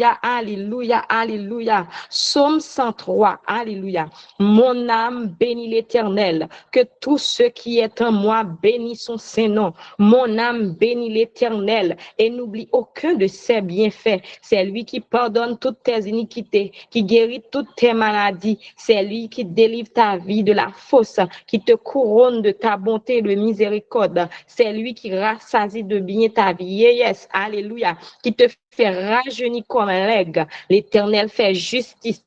Alléluia, alléluia. Psaume 103, alléluia. Mon âme bénit l'Éternel, que tout ce qui est en moi bénit son Saint-Nom. Mon âme bénit l'Éternel et n'oublie aucun de ses bienfaits. C'est lui qui pardonne toutes tes iniquités, qui guérit toutes tes maladies. C'est lui qui délivre ta vie de la fosse, qui te couronne de ta bonté et de miséricorde. C'est lui qui rassasie de bien ta vieillesse. Alléluia. Qui te fait rajeunir comme l'aigle. L'Éternel fait justice,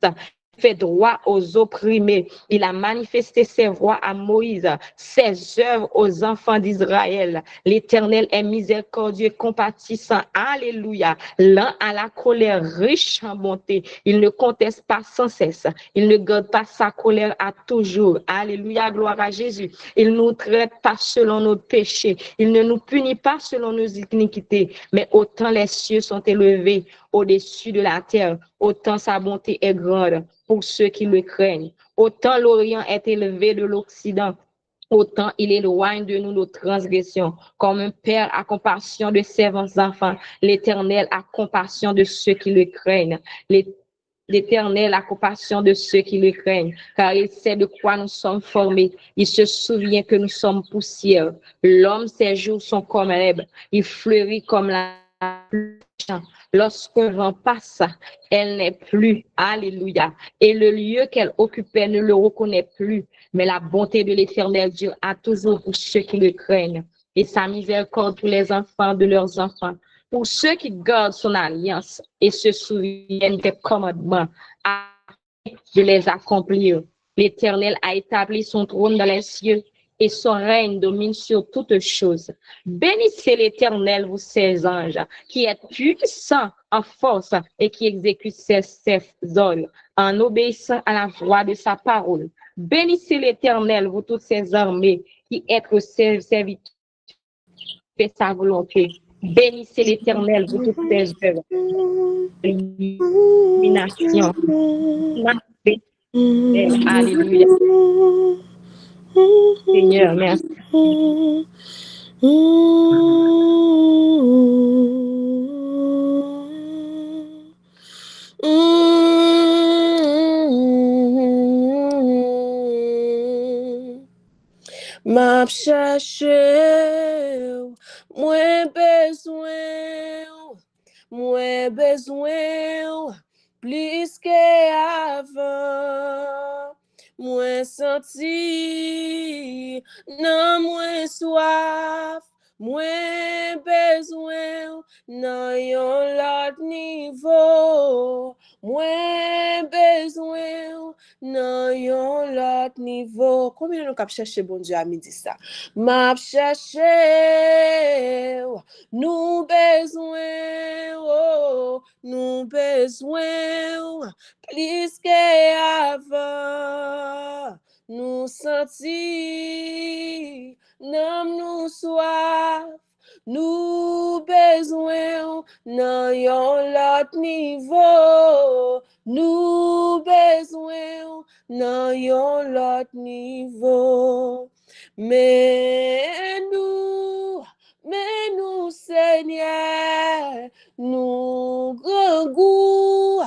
fait droit aux opprimés. Il a manifesté ses voies à Moïse, ses œuvres aux enfants d'Israël. L'Éternel est miséricordieux et compatissant. Alléluia. Lent à la colère, riche en bonté. Il ne conteste pas sans cesse. Il ne garde pas sa colère à toujours. Alléluia. Gloire à Jésus. Il ne nous traite pas selon nos péchés. Il ne nous punit pas selon nos iniquités. Mais autant les cieux sont élevés au-dessus de la terre, autant sa bonté est grande pour ceux qui le craignent. Autant l'Orient est élevé de l'Occident, autant il éloigne de nous nos transgressions. Comme un père a compassion de ses enfants, l'Éternel a compassion de ceux qui le craignent. L'Éternel a compassion de ceux qui le craignent, car il sait de quoi nous sommes formés. Il se souvient que nous sommes poussière. L'homme, ses jours sont comme l'herbe. Il fleurit comme la pluie. Lorsqu'un vent passe, elle n'est plus. Alléluia. Et le lieu qu'elle occupait ne le reconnaît plus. Mais la bonté de l'Éternel dure à toujours pour ceux qui le craignent. Et sa miséricorde pour les enfants de leurs enfants. Pour ceux qui gardent son alliance et se souviennent des commandements, afin de les accomplir. L'Éternel a établi son trône dans les cieux et son règne domine sur toutes choses. Bénissez l'Éternel, vous ses anges, qui êtes puissants en force et qui exécutent ses ordres en obéissant à la voix de sa parole. Bénissez l'Éternel, vous toutes ses armées, qui êtes ses serviteurs, fait sa volonté. Bénissez l'Éternel, vous toutes ses œuvres. Illumination. Alléluia. Seigneur, merci. M'a cherché, moins besoin, plus qu'avant, moins senti, non moins soif, moins besoin, non yon l'autre niveau, moins besoin, non yon l'autre niveau. Combien nous cap chercher bon Dieu à midi ça? M'a cherché, nous besoin, oh, nous besoin, plus qu'avant, nous sentir, non nous soif, nous besoin, non yon l'autre niveau, nous besoin, non yon l'autre niveau. Mais nous, Seigneur, nous grand goût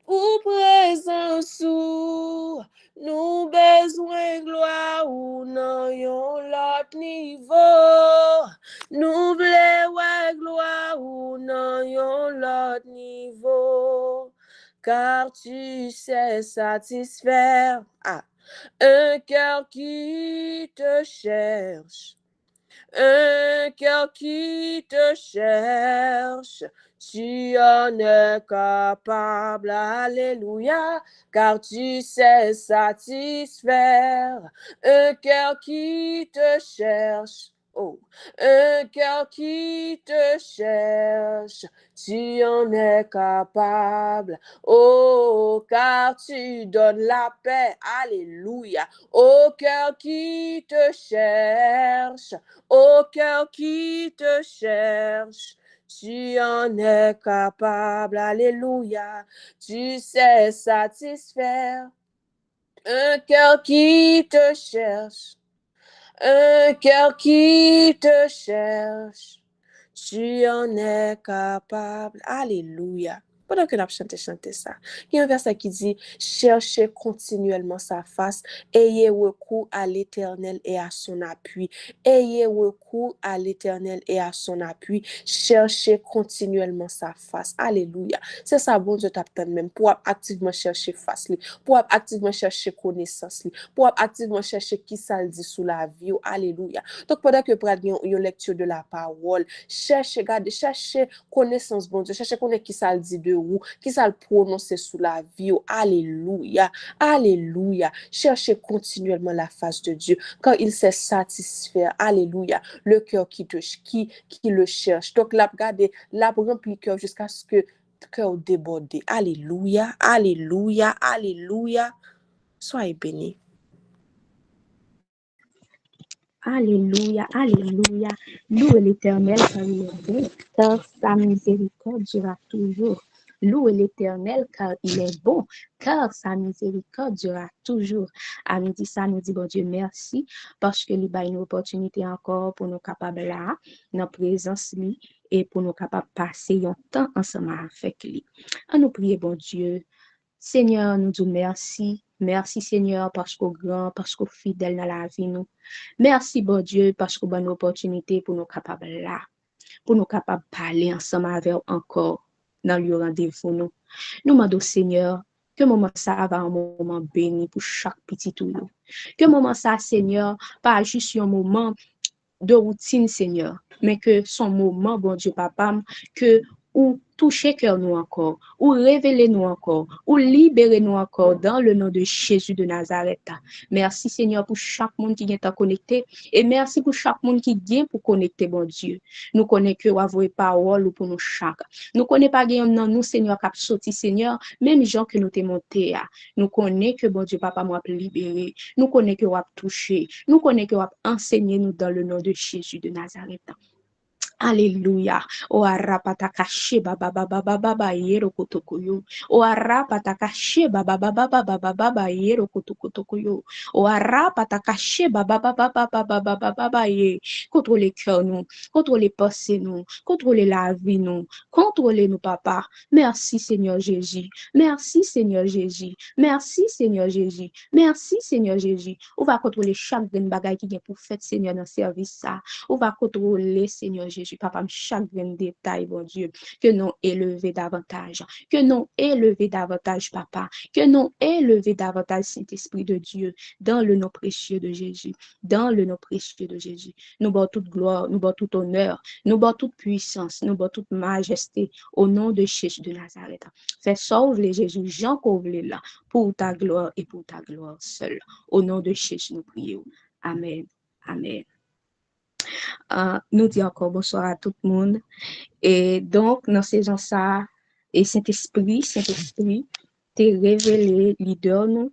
pour présence, nous besoin gloire ou non yon l'autre niveau, nous voulons gloire ou non yon l'autre niveau, car tu sais satisfaire un cœur qui te cherche. Un cœur qui te cherche, tu en es capable, alléluia, car tu sais satisfaire. Un cœur qui te cherche, oh, un cœur qui te cherche, tu en es capable, oh, car tu donnes la paix, alléluia, au cœur qui te cherche, au cœur qui te cherche, tu en es capable, alléluia, tu sais satisfaire. Un cœur qui te cherche, un cœur qui te cherche, tu en es capable, alléluia. Pendant que nous chantons ça, il y a un verset qui dit, cherchez continuellement sa face, ayez recours à l'Éternel et à son appui. Ayez recours à l'Éternel et à son appui. Cherchez continuellement sa face. Alléluia. C'est ça, bon Dieu t'attend même pour activement chercher face, pour activement chercher connaissance, pour activement chercher qui ça le dit sous la vie. Alléluia. Donc, pendant que vous avez une lecture de la parole, cherchez connaissance, bon Dieu, cherchez connaître qui ça le dit de vous, qui ça le prononce sous la vie. Alléluia. Alléluia. Cherchez continuellement la face de Dieu. Quand il s'est satisfait, alléluia, le cœur qui le cherche. Donc, la remplit le cœur jusqu'à ce que le cœur déborde. Alléluia. Alléluia. Alléluia. Soyez bénis. Alléluia, alléluia. Louez l'Éternel car il est bon, car sa miséricorde durera toujours. Louez l'Éternel car il est bon, car sa miséricorde durera toujours. À midi, ça nous dit, bon Dieu, merci, parce que il y a une opportunité encore pour nous capables là, dans présence lui, et pour nous capables passer un temps ensemble avec lui. À nous prier, bon Dieu. Seigneur, nous disons merci. Merci, Seigneur, parce qu'on grand, parce qu'on fidèle dans la vie, nous. Merci, bon Dieu, parce qu'on a une opportunité pour nous capables là, pour nous capables de parler ensemble avec encore dans le rendez-vous, nous. Nous demandons, Seigneur, que moment ça va un moment béni pour chaque petit tout. Que moment ça, Seigneur, pas juste un moment de routine, Seigneur, mais que son moment, bon Dieu, papa, que ou toucher cœur nous encore, ou révéler nous encore, ou libérer nous encore dans le nom de Jésus de Nazareth. Merci Seigneur pour chaque monde qui est connecté et merci pour chaque monde qui vient pour connecter, bon Dieu. Nous connaissons que vous parole pour nous chaque. Nous connaissons pas gain dans nous Seigneur qui a sorti Seigneur, même gens que nous t'ai monté. Nous connaissons que bon Dieu papa m'a libéré. Nous connaissons que vous avez touché. Nous connaissons que vous avez enseigné nous dans le nom de Jésus de Nazareth. Alléluia. O arapatakache baba baba baba yero kotokoyo. O arapatakache baba baba baba baba yero kotokoyo. O arapatakache baba baba baba baba ye. Contrôlez cœur nous, contrôlez pensée nous, contrôlez la vie nous, contrôlez nous papa. Merci Seigneur Jésus. Merci Seigneur Jésus. Merci Seigneur Jésus. Merci Seigneur Jésus. On va contrôler chaque bagaille qui vient pour faire Seigneur dans le service ça. On va contrôler Seigneur Jésus. Papa, chaque détail, bon Dieu, que nous élever davantage, que nous élever davantage, papa, que nous élever davantage, Saint-Esprit de Dieu, dans le nom précieux de Jésus, dans le nom précieux de Jésus. Nous bons toute gloire, nous bons tout honneur, nous bons toute puissance, nous bons toute majesté, au nom de Jésus de Nazareth. Fais sauve les Jésus, Jean Couvlet là, pour ta gloire et pour ta gloire seule. Au nom de Jésus, nous prions. Amen. Amen. Nous disons encore bonsoir à tout le monde. Et donc, dans ces gens ça, et Saint-Esprit, t'es révélé, leader nous,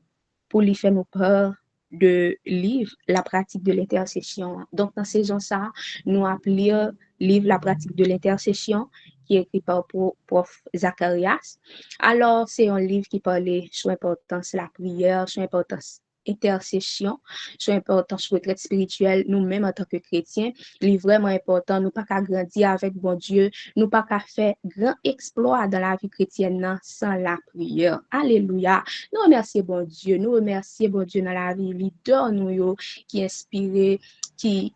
pour lui faire nous peur de livre la pratique de l'intercession. Donc, dans ces gens ça, nous appelons livre la pratique de l'intercession, qui est écrit par prof Zacharias. Alors, c'est un livre qui parlait sur l'importance de la prière, sur l'importance intercession, sur l'importance retraite spirituelle, nous-mêmes en tant que chrétiens, il est vraiment important, nous pas qu'à grandir avec bon Dieu, nous pas qu'à faire grand exploit dans la vie chrétienne sans la prière. Alléluia. Nous remercions bon Dieu, nous remercions bon Dieu dans la vie, leader nous qui inspiré, qui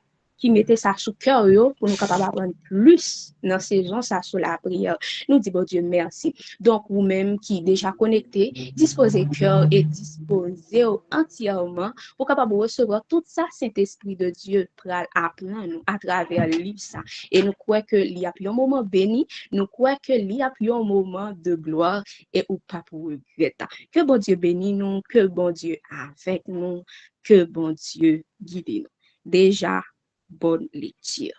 mettait ça sous cœur pour nous capables d'apprendre plus dans saison ça sur la prière. Nous disons bon Dieu merci. Donc vous-même qui déjà connecté, disposez cœur et disposez entièrement pour capable recevoir tout ça Saint-Esprit de Dieu pour apprendre nous à travers le livre ça. Et nous croyons que il y a plus un moment béni, nous croyons que il y a plus un moment de gloire et ou pas pour regret. Que bon Dieu bénisse nous, que bon Dieu avec nous, que bon Dieu guide nous. Déjà bonne lecture.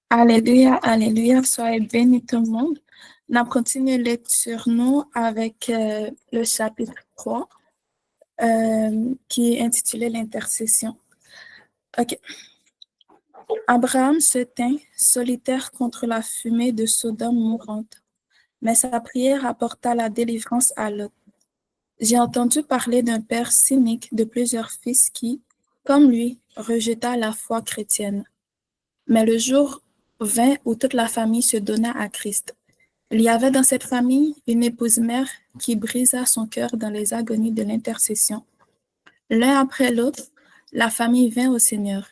Alléluia, alléluia, soyez bénis tout le monde. On continue la lecture nous avec le chapitre 3 qui est intitulé l'intercession. Ok. Abraham se tint solitaire contre la fumée de Sodome mourante, mais sa prière apporta la délivrance à Lot. J'ai entendu parler d'un père cynique de plusieurs fils qui, comme lui, rejeta la foi chrétienne. Mais le jour vint où toute la famille se donna à Christ. Il y avait dans cette famille une épouse mère qui brisa son cœur dans les agonies de l'intercession. L'un après l'autre, la famille vint au Seigneur.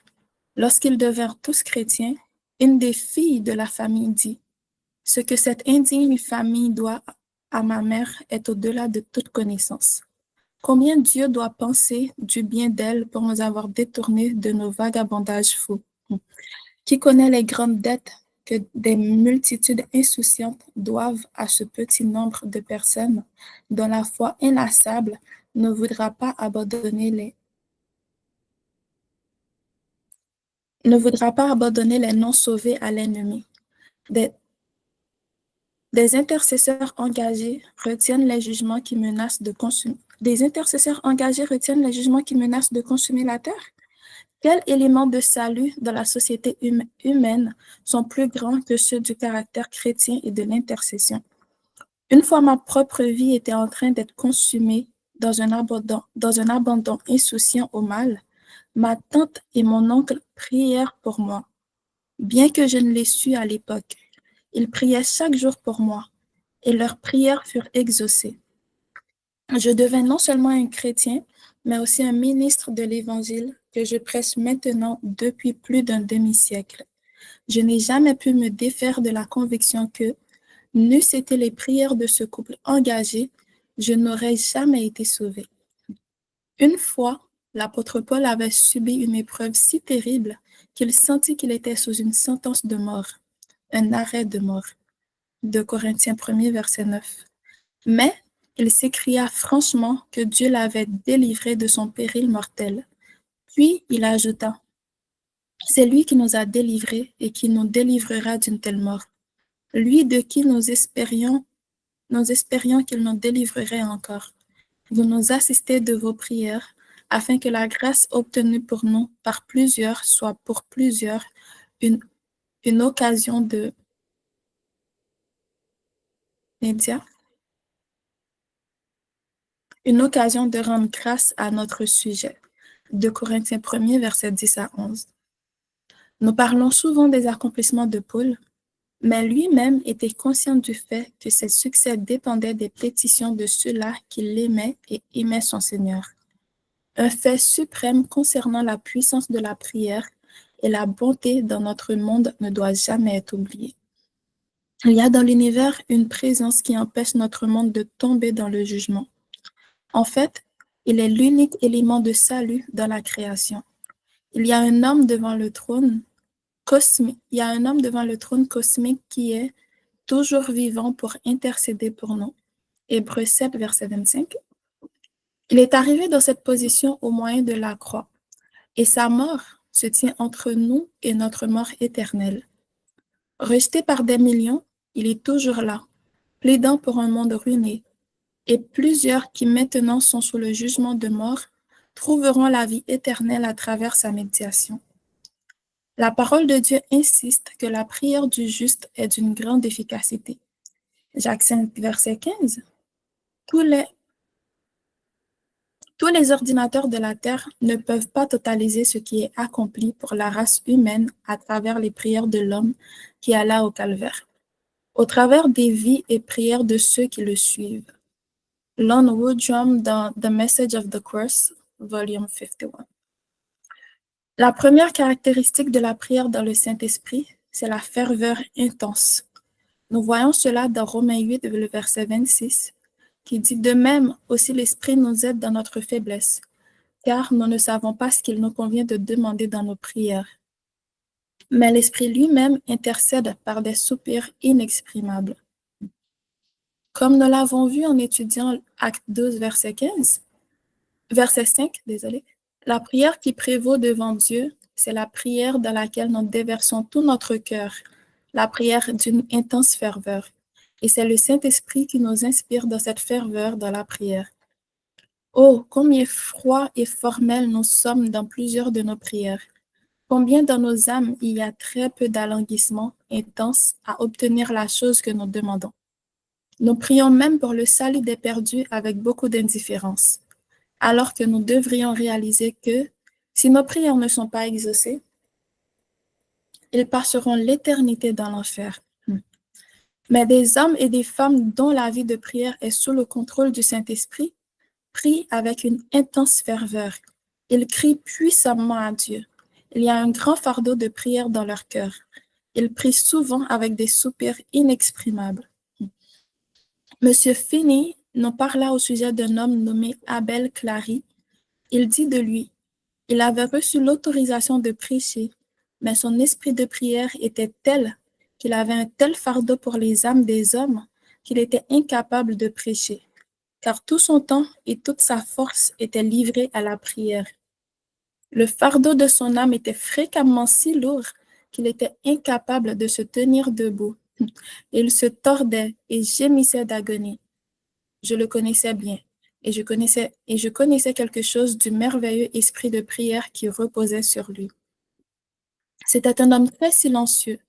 Lorsqu'ils devinrent tous chrétiens, une des filles de la famille dit, « Ce que cette indigne famille doit à ma mère est au-delà de toute connaissance. Combien Dieu doit penser du bien d'elle pour nous avoir détournés de nos vagabondages fous. Qui connaît les grandes dettes que des multitudes insouciantes doivent à ce petit nombre de personnes dont la foi inlassable ne voudra pas abandonner les non-sauvés à l'ennemi. Des intercesseurs engagés retiennent les jugements qui menacent de consumer. Des intercesseurs engagés retiennent les jugements qui menacent de consumer la terre? Quels éléments de salut dans la société humaine sont plus grands que ceux du caractère chrétien et de l'intercession? Une fois ma propre vie était en train d'être consumée dans un abandon insouciant au mal, ma tante et mon oncle prièrent pour moi. Bien que je ne les sût à l'époque, ils priaient chaque jour pour moi, et leurs prières furent exaucées. Je devins non seulement un chrétien, mais aussi un ministre de l'Évangile que je prêche maintenant depuis plus d'un demi-siècle. Je n'ai jamais pu me défaire de la conviction que, n'eussent été les prières de ce couple engagé, je n'aurais jamais été sauvé. Une fois, l'apôtre Paul avait subi une épreuve si terrible qu'il sentit qu'il était sous une sentence de mort, un arrêt de mort. 2 Corinthiens 1, verset 9. Mais il s'écria franchement que Dieu l'avait délivré de son péril mortel. Puis il ajouta, « C'est lui qui nous a délivrés et qui nous délivrera d'une telle mort. Lui de qui nous espérions qu'il nous délivrerait encore. Vous nous assistez de vos prières, afin que la grâce obtenue pour nous par plusieurs soit pour plusieurs une occasion de rendre grâce à notre sujet. 2 Corinthiens 1, verset 10 à 11. Nous parlons souvent des accomplissements de Paul, mais lui-même était conscient du fait que ses succès dépendaient des pétitions de ceux-là qui l'aimaient et aimaient son Seigneur. Un fait suprême concernant la puissance de la prière et la bonté dans notre monde ne doit jamais être oublié. Il y a dans l'univers une présence qui empêche notre monde de tomber dans le jugement. En fait, il est l'unique élément de salut dans la création. Il y a un homme devant le trône cosmique qui est toujours vivant pour intercéder pour nous. Hébreux 7, verset 25. Il est arrivé dans cette position au moyen de la croix, et sa mort se tient entre nous et notre mort éternelle. Rejeté par des millions, il est toujours là, plaidant pour un monde ruiné, et plusieurs qui maintenant sont sous le jugement de mort trouveront la vie éternelle à travers sa médiation. La parole de Dieu insiste que la prière du juste est d'une grande efficacité. Jacques 5, verset 15. Tous les ordinateurs de la Terre ne peuvent pas totaliser ce qui est accompli pour la race humaine à travers les prières de l'homme qui alla au calvaire, au travers des vies et prières de ceux qui le suivent. Lon Woodrum dans The Message of the Cross, volume 51. La première caractéristique de la prière dans le Saint-Esprit, c'est la ferveur intense. Nous voyons cela dans Romains 8, le verset 26, qui dit « De même, aussi l'Esprit nous aide dans notre faiblesse, car nous ne savons pas ce qu'il nous convient de demander dans nos prières. Mais l'Esprit lui-même intercède par des soupirs inexprimables. » Comme nous l'avons vu en étudiant Acte 12, verset 5, la prière qui prévaut devant Dieu, c'est la prière dans laquelle nous déversons tout notre cœur, la prière d'une intense ferveur. Et c'est le Saint-Esprit qui nous inspire dans cette ferveur dans la prière. Oh, combien froid et formel nous sommes dans plusieurs de nos prières. Combien dans nos âmes il y a très peu d'alanguissement intense à obtenir la chose que nous demandons. Nous prions même pour le salut des perdus avec beaucoup d'indifférence, alors que nous devrions réaliser que, si nos prières ne sont pas exaucées, ils passeront l'éternité dans l'enfer. Mais des hommes et des femmes dont la vie de prière est sous le contrôle du Saint-Esprit prient avec une intense ferveur. Ils crient puissamment à Dieu. Il y a un grand fardeau de prière dans leur cœur. Ils prient souvent avec des soupirs inexprimables. Monsieur Finney nous parla au sujet d'un homme nommé Abel Clary. Il dit de lui, il avait reçu l'autorisation de prêcher, mais son esprit de prière était tel qu'il avait un tel fardeau pour les âmes des hommes qu'il était incapable de prêcher, car tout son temps et toute sa force étaient livrés à la prière. Le fardeau de son âme était fréquemment si lourd qu'il était incapable de se tenir debout. Il se tordait et gémissait d'agonie. Je le connaissais bien, et je connaissais quelque chose du merveilleux esprit de prière qui reposait sur lui. C'était un homme très silencieux,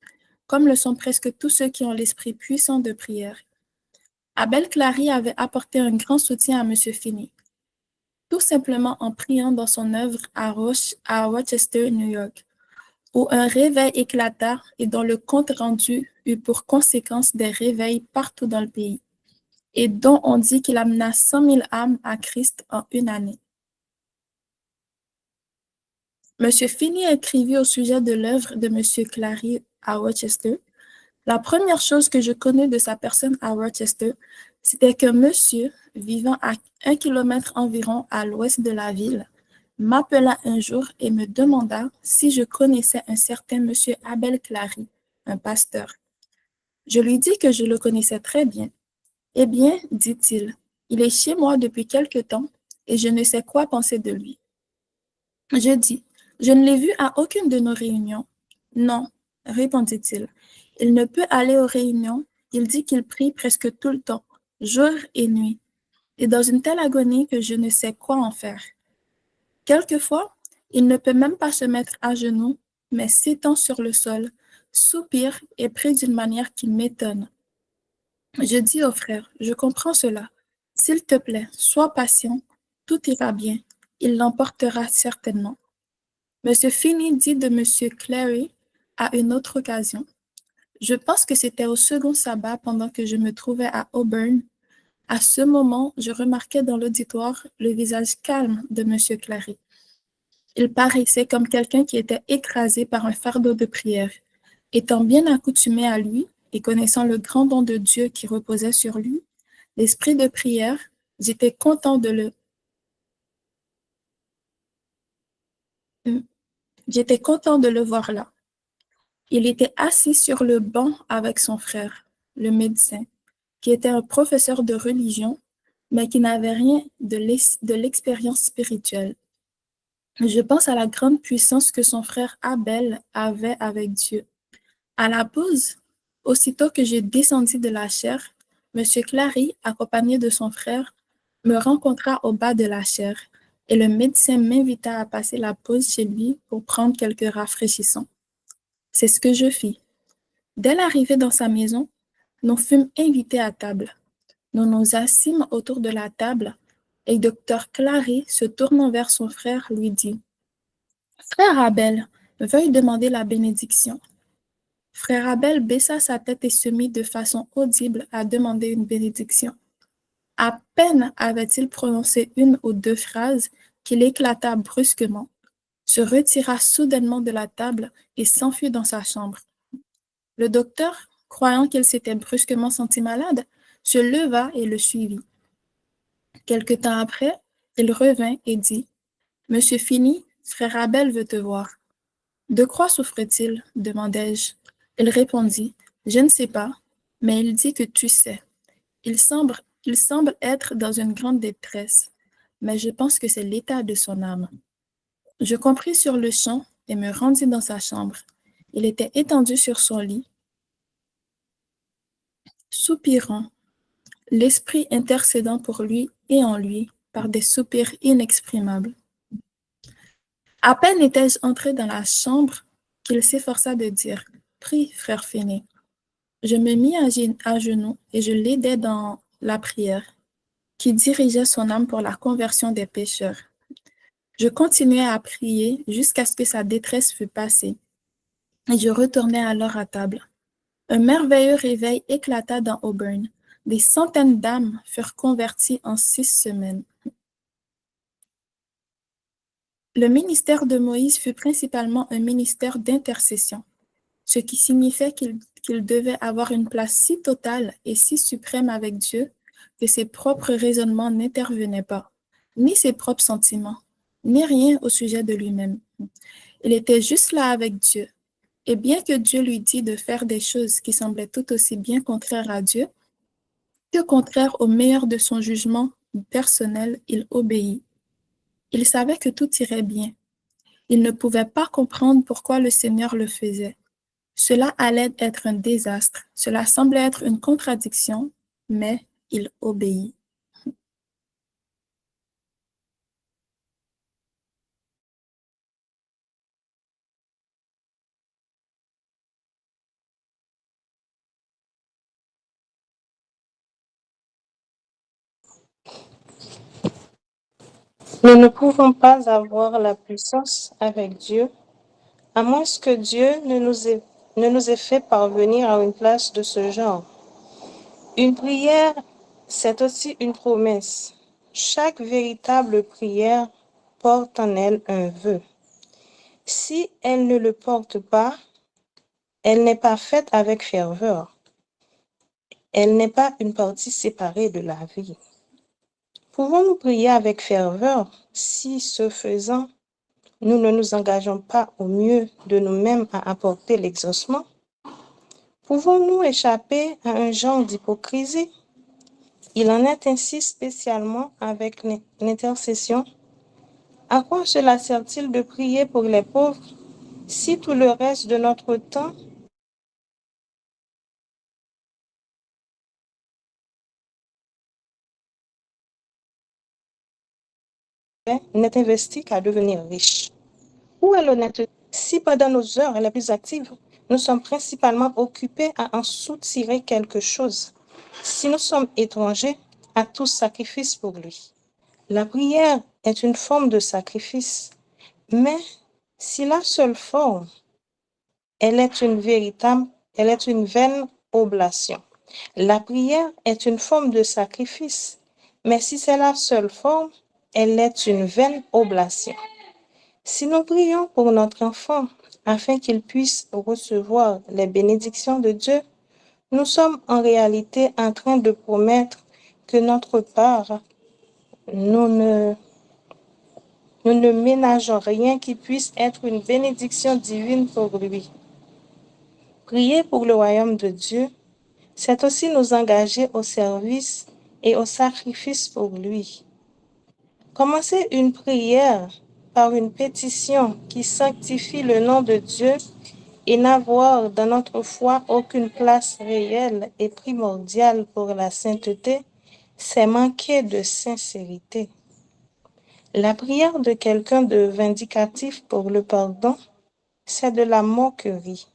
comme le sont presque tous ceux qui ont l'esprit puissant de prière. Abel Clary avait apporté un grand soutien à M. Finney, tout simplement en priant dans son œuvre à Rochester, New York, où un réveil éclata et dont le compte rendu eut pour conséquence des réveils partout dans le pays, et dont on dit qu'il amena 100 000 âmes à Christ en une année. M. Finney écrivit au sujet de l'œuvre de M. Clary à Rochester. La première chose que je connais de sa personne à Rochester, c'était que monsieur, vivant à 1 kilomètre environ à l'ouest de la ville, m'appela un jour et me demanda si je connaissais un certain monsieur Abel Clary, un pasteur. Je lui dis que je le connaissais très bien. Eh bien, dit-il, il est chez moi depuis quelque temps et je ne sais quoi penser de lui. Je dis, je ne l'ai vu à aucune de nos réunions. Non, répondit-il. Il ne peut aller aux réunions. Il dit qu'il prie presque tout le temps, jour et nuit, et dans une telle agonie que je ne sais quoi en faire. Quelquefois, il ne peut même pas se mettre à genoux, mais s'étend sur le sol, soupire et prie d'une manière qui m'étonne. Je dis au frère, je comprends cela. S'il te plaît, sois patient, tout ira bien. Il l'emportera certainement. Monsieur Finney dit de Monsieur Clary à une autre occasion. Je pense que c'était au second sabbat pendant que je me trouvais à Auburn. À ce moment, je remarquai dans l'auditoire le visage calme de Monsieur Clary. Il paraissait comme quelqu'un qui était écrasé par un fardeau de prière. Étant bien accoutumé à lui et connaissant le grand don de Dieu qui reposait sur lui, l'esprit de prière, j'étais content de le voir là. Il était assis sur le banc avec son frère, le médecin, qui était un professeur de religion, mais qui n'avait rien de l'expérience spirituelle. Je pense à la grande puissance que son frère Abel avait avec Dieu. À la pause, aussitôt que j'ai descendu de la chaire, M. Clary, accompagné de son frère, me rencontra au bas de la chaire et le médecin m'invita à passer la pause chez lui pour prendre quelques rafraîchissants. C'est ce que je fis. Dès l'arrivée dans sa maison, nous fûmes invités à table. Nous nous assîmes autour de la table et Dr. Clary, se tournant vers son frère, lui dit « Frère Abel, veuille demander la bénédiction. » Frère Abel baissa sa tête et se mit de façon audible à demander une bénédiction. À peine avait-il prononcé une ou deux phrases qu'il éclata brusquement, se retira soudainement de la table et s'enfuit dans sa chambre. Le docteur, croyant qu'il s'était brusquement senti malade, se leva et le suivit. Quelque temps après, il revint et dit « Monsieur Finney, frère Abel veut te voir. » « De quoi souffre-t-il » demandai-je. Il répondit « Je ne sais pas, mais il dit que tu sais. Il semble être dans une grande détresse, mais je pense que c'est l'état de son âme. » Je compris sur le champ et me rendis dans sa chambre. Il était étendu sur son lit, soupirant, l'esprit intercédant pour lui et en lui par des soupirs inexprimables. À peine étais-je entré dans la chambre qu'il s'efforça de dire « Prie, frère Finney. » Je me mis à genoux et je l'aidai dans la prière qui dirigeait son âme pour la conversion des pécheurs. Je continuai à prier jusqu'à ce que sa détresse fût passée, et je retournai alors à table. Un merveilleux réveil éclata dans Auburn. Des centaines d'âmes furent converties en 6 semaines. Le ministère de Moïse fut principalement un ministère d'intercession, ce qui signifiait qu'il devait avoir une place si totale et si suprême avec Dieu que ses propres raisonnements n'intervenaient pas, ni ses propres sentiments, ni rien au sujet de lui-même. Il était juste là avec Dieu. Et bien que Dieu lui dit de faire des choses qui semblaient tout aussi bien contraires à Dieu, que contraires au meilleur de son jugement personnel, il obéit. Il savait que tout irait bien. Il ne pouvait pas comprendre pourquoi le Seigneur le faisait. Cela allait être un désastre. Cela semblait être une contradiction, mais il obéit. Nous ne pouvons pas avoir la puissance avec Dieu, à moins que Dieu ne nous ait fait parvenir à une place de ce genre. Une prière, c'est aussi une promesse. Chaque véritable prière porte en elle un vœu. Si elle ne le porte pas, elle n'est pas faite avec ferveur. Elle n'est pas une partie séparée de la vie. Pouvons-nous prier avec ferveur si, ce faisant, nous ne nous engageons pas au mieux de nous-mêmes à apporter l'exaucement? Pouvons-nous échapper à un genre d'hypocrisie? Il en est ainsi spécialement avec l'intercession. À quoi cela sert-il de prier pour les pauvres si tout le reste de notre temps n'est investi qu'à devenir riche? Où est l'honnêteté si pendant nos heures les plus actives, nous sommes principalement occupés à en soutirer quelque chose, si nous sommes étrangers à tout sacrifice pour lui? La prière est une forme de sacrifice, mais si la seule forme, elle est une vaine oblation. La prière est une forme de sacrifice, mais si c'est la seule forme, elle est une vaine oblation. Si nous prions pour notre enfant afin qu'il puisse recevoir les bénédictions de Dieu, nous sommes en réalité en train de promettre que notre part, nous ne ménageons rien qui puisse être une bénédiction divine pour lui. Prier pour le royaume de Dieu, c'est aussi nous engager au service et au sacrifice pour lui. Commencer une prière par une pétition qui sanctifie le nom de Dieu et n'avoir dans notre foi aucune place réelle et primordiale pour la sainteté, c'est manquer de sincérité. La prière de quelqu'un de vindicatif pour le pardon, c'est de la moquerie.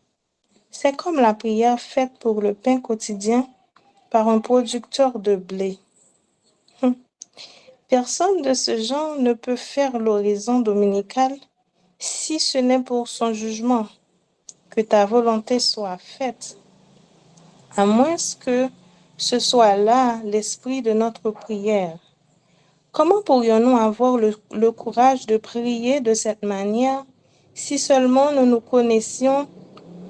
C'est comme la prière faite pour le pain quotidien par un producteur de blé. Personne de ce genre ne peut faire l'oraison dominicale si ce n'est pour son jugement, que ta volonté soit faite, à moins que ce soit là l'esprit de notre prière. Comment pourrions-nous avoir le courage de prier de cette manière si seulement nous nous connaissions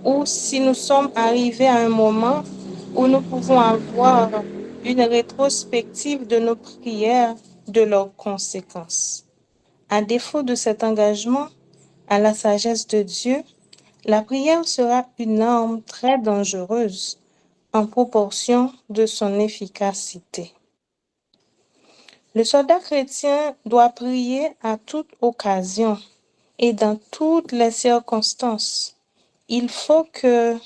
ou si nous sommes arrivés à un moment où nous pouvons avoir une rétrospective de nos prières, de leurs conséquences? À défaut de cet engagement à la sagesse de Dieu, la prière sera une arme très dangereuse en proportion de son efficacité. Le soldat chrétien doit prier à toute occasion et dans toutes les circonstances. Il faut que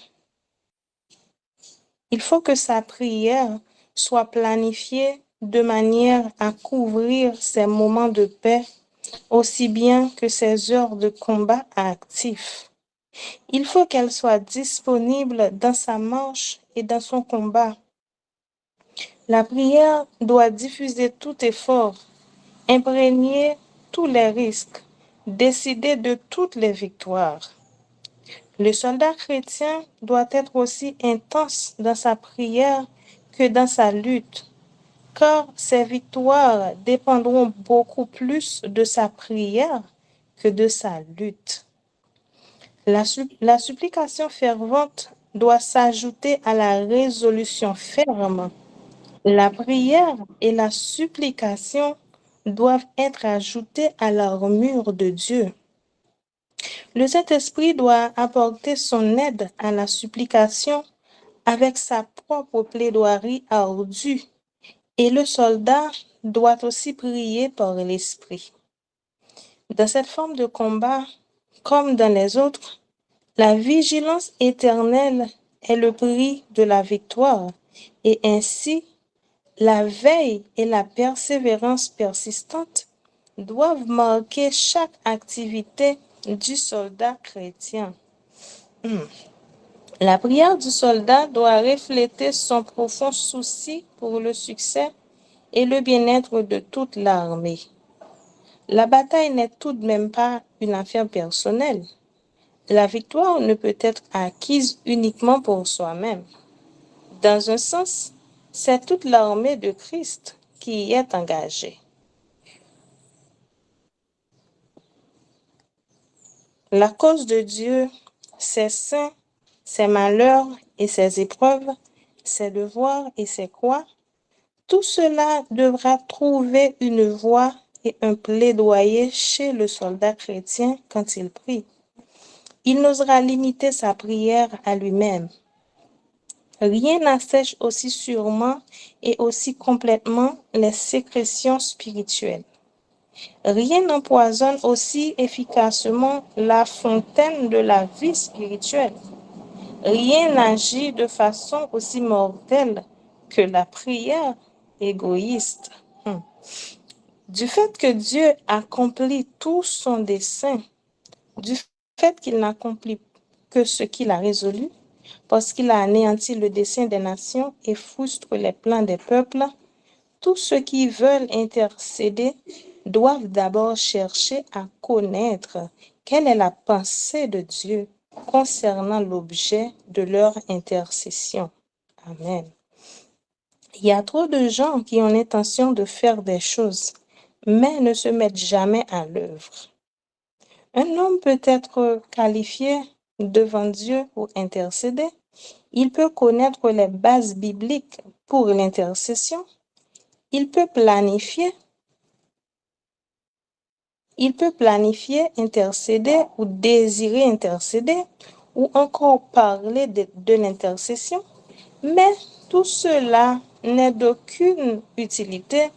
sa prière soit planifiée de manière à couvrir ses moments de paix aussi bien que ses heures de combat actifs. Il faut qu'elle soit disponible dans sa marche et dans son combat. La prière doit diffuser tout effort, imprégner tous les risques, décider de toutes les victoires. Le soldat chrétien doit être aussi intense dans sa prière que dans sa lutte, car ses victoires dépendront beaucoup plus de sa prière que de sa lutte. La supplication fervente doit s'ajouter à la résolution ferme. La prière et la supplication doivent être ajoutées à l'armure de Dieu. Le Saint-Esprit doit apporter son aide à la supplication avec sa propre plaidoirie ardue, et le soldat doit aussi prier par l'Esprit. Dans cette forme de combat, comme dans les autres, la vigilance éternelle est le prix de la victoire, et ainsi, la veille et la persévérance persistante doivent marquer chaque activité du soldat chrétien. La prière du soldat doit refléter son profond souci pour le succès et le bien-être de toute l'armée. La bataille n'est tout de même pas une affaire personnelle. La victoire ne peut être acquise uniquement pour soi-même. Dans un sens, c'est toute l'armée de Christ qui y est engagée. La cause de Dieu, ses saints, ses malheurs et ses épreuves, ses devoirs et ses croix, tout cela devra trouver une voie et un plaidoyer chez le soldat chrétien quand il prie. Il n'osera limiter sa prière à lui-même. Rien n'assèche aussi sûrement et aussi complètement les sécrétions spirituelles. Rien n'empoisonne aussi efficacement la fontaine de la vie spirituelle. Rien n'agit de façon aussi mortelle que la prière égoïste. Du fait que Dieu accomplit tout son dessein, du fait qu'il n'accomplit que ce qu'il a résolu, parce qu'il a anéanti le dessein des nations et frustre les plans des peuples, tous ceux qui veulent intercéder doivent d'abord chercher à connaître quelle est la pensée de Dieu concernant l'objet de leur intercession. Amen. Il y a trop de gens qui ont l'intention de faire des choses, mais ne se mettent jamais à l'œuvre. Un homme peut être qualifié devant Dieu pour intercéder. Il peut connaître les bases bibliques pour l'intercession. Il peut planifier, intercéder ou désirer intercéder ou encore parler de l'intercession, mais tout cela n'est d'aucune utilité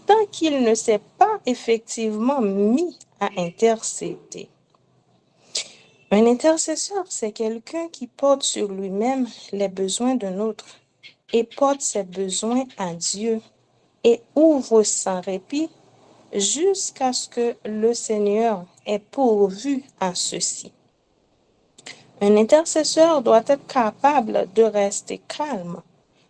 tant qu'il ne s'est pas effectivement mis à intercéder. Un intercesseur, c'est quelqu'un qui porte sur lui-même les besoins d'un autre et porte ses besoins à Dieu et ouvre sans répit jusqu'à ce que le Seigneur ait pourvu à ceci. Un intercesseur doit être capable de rester calme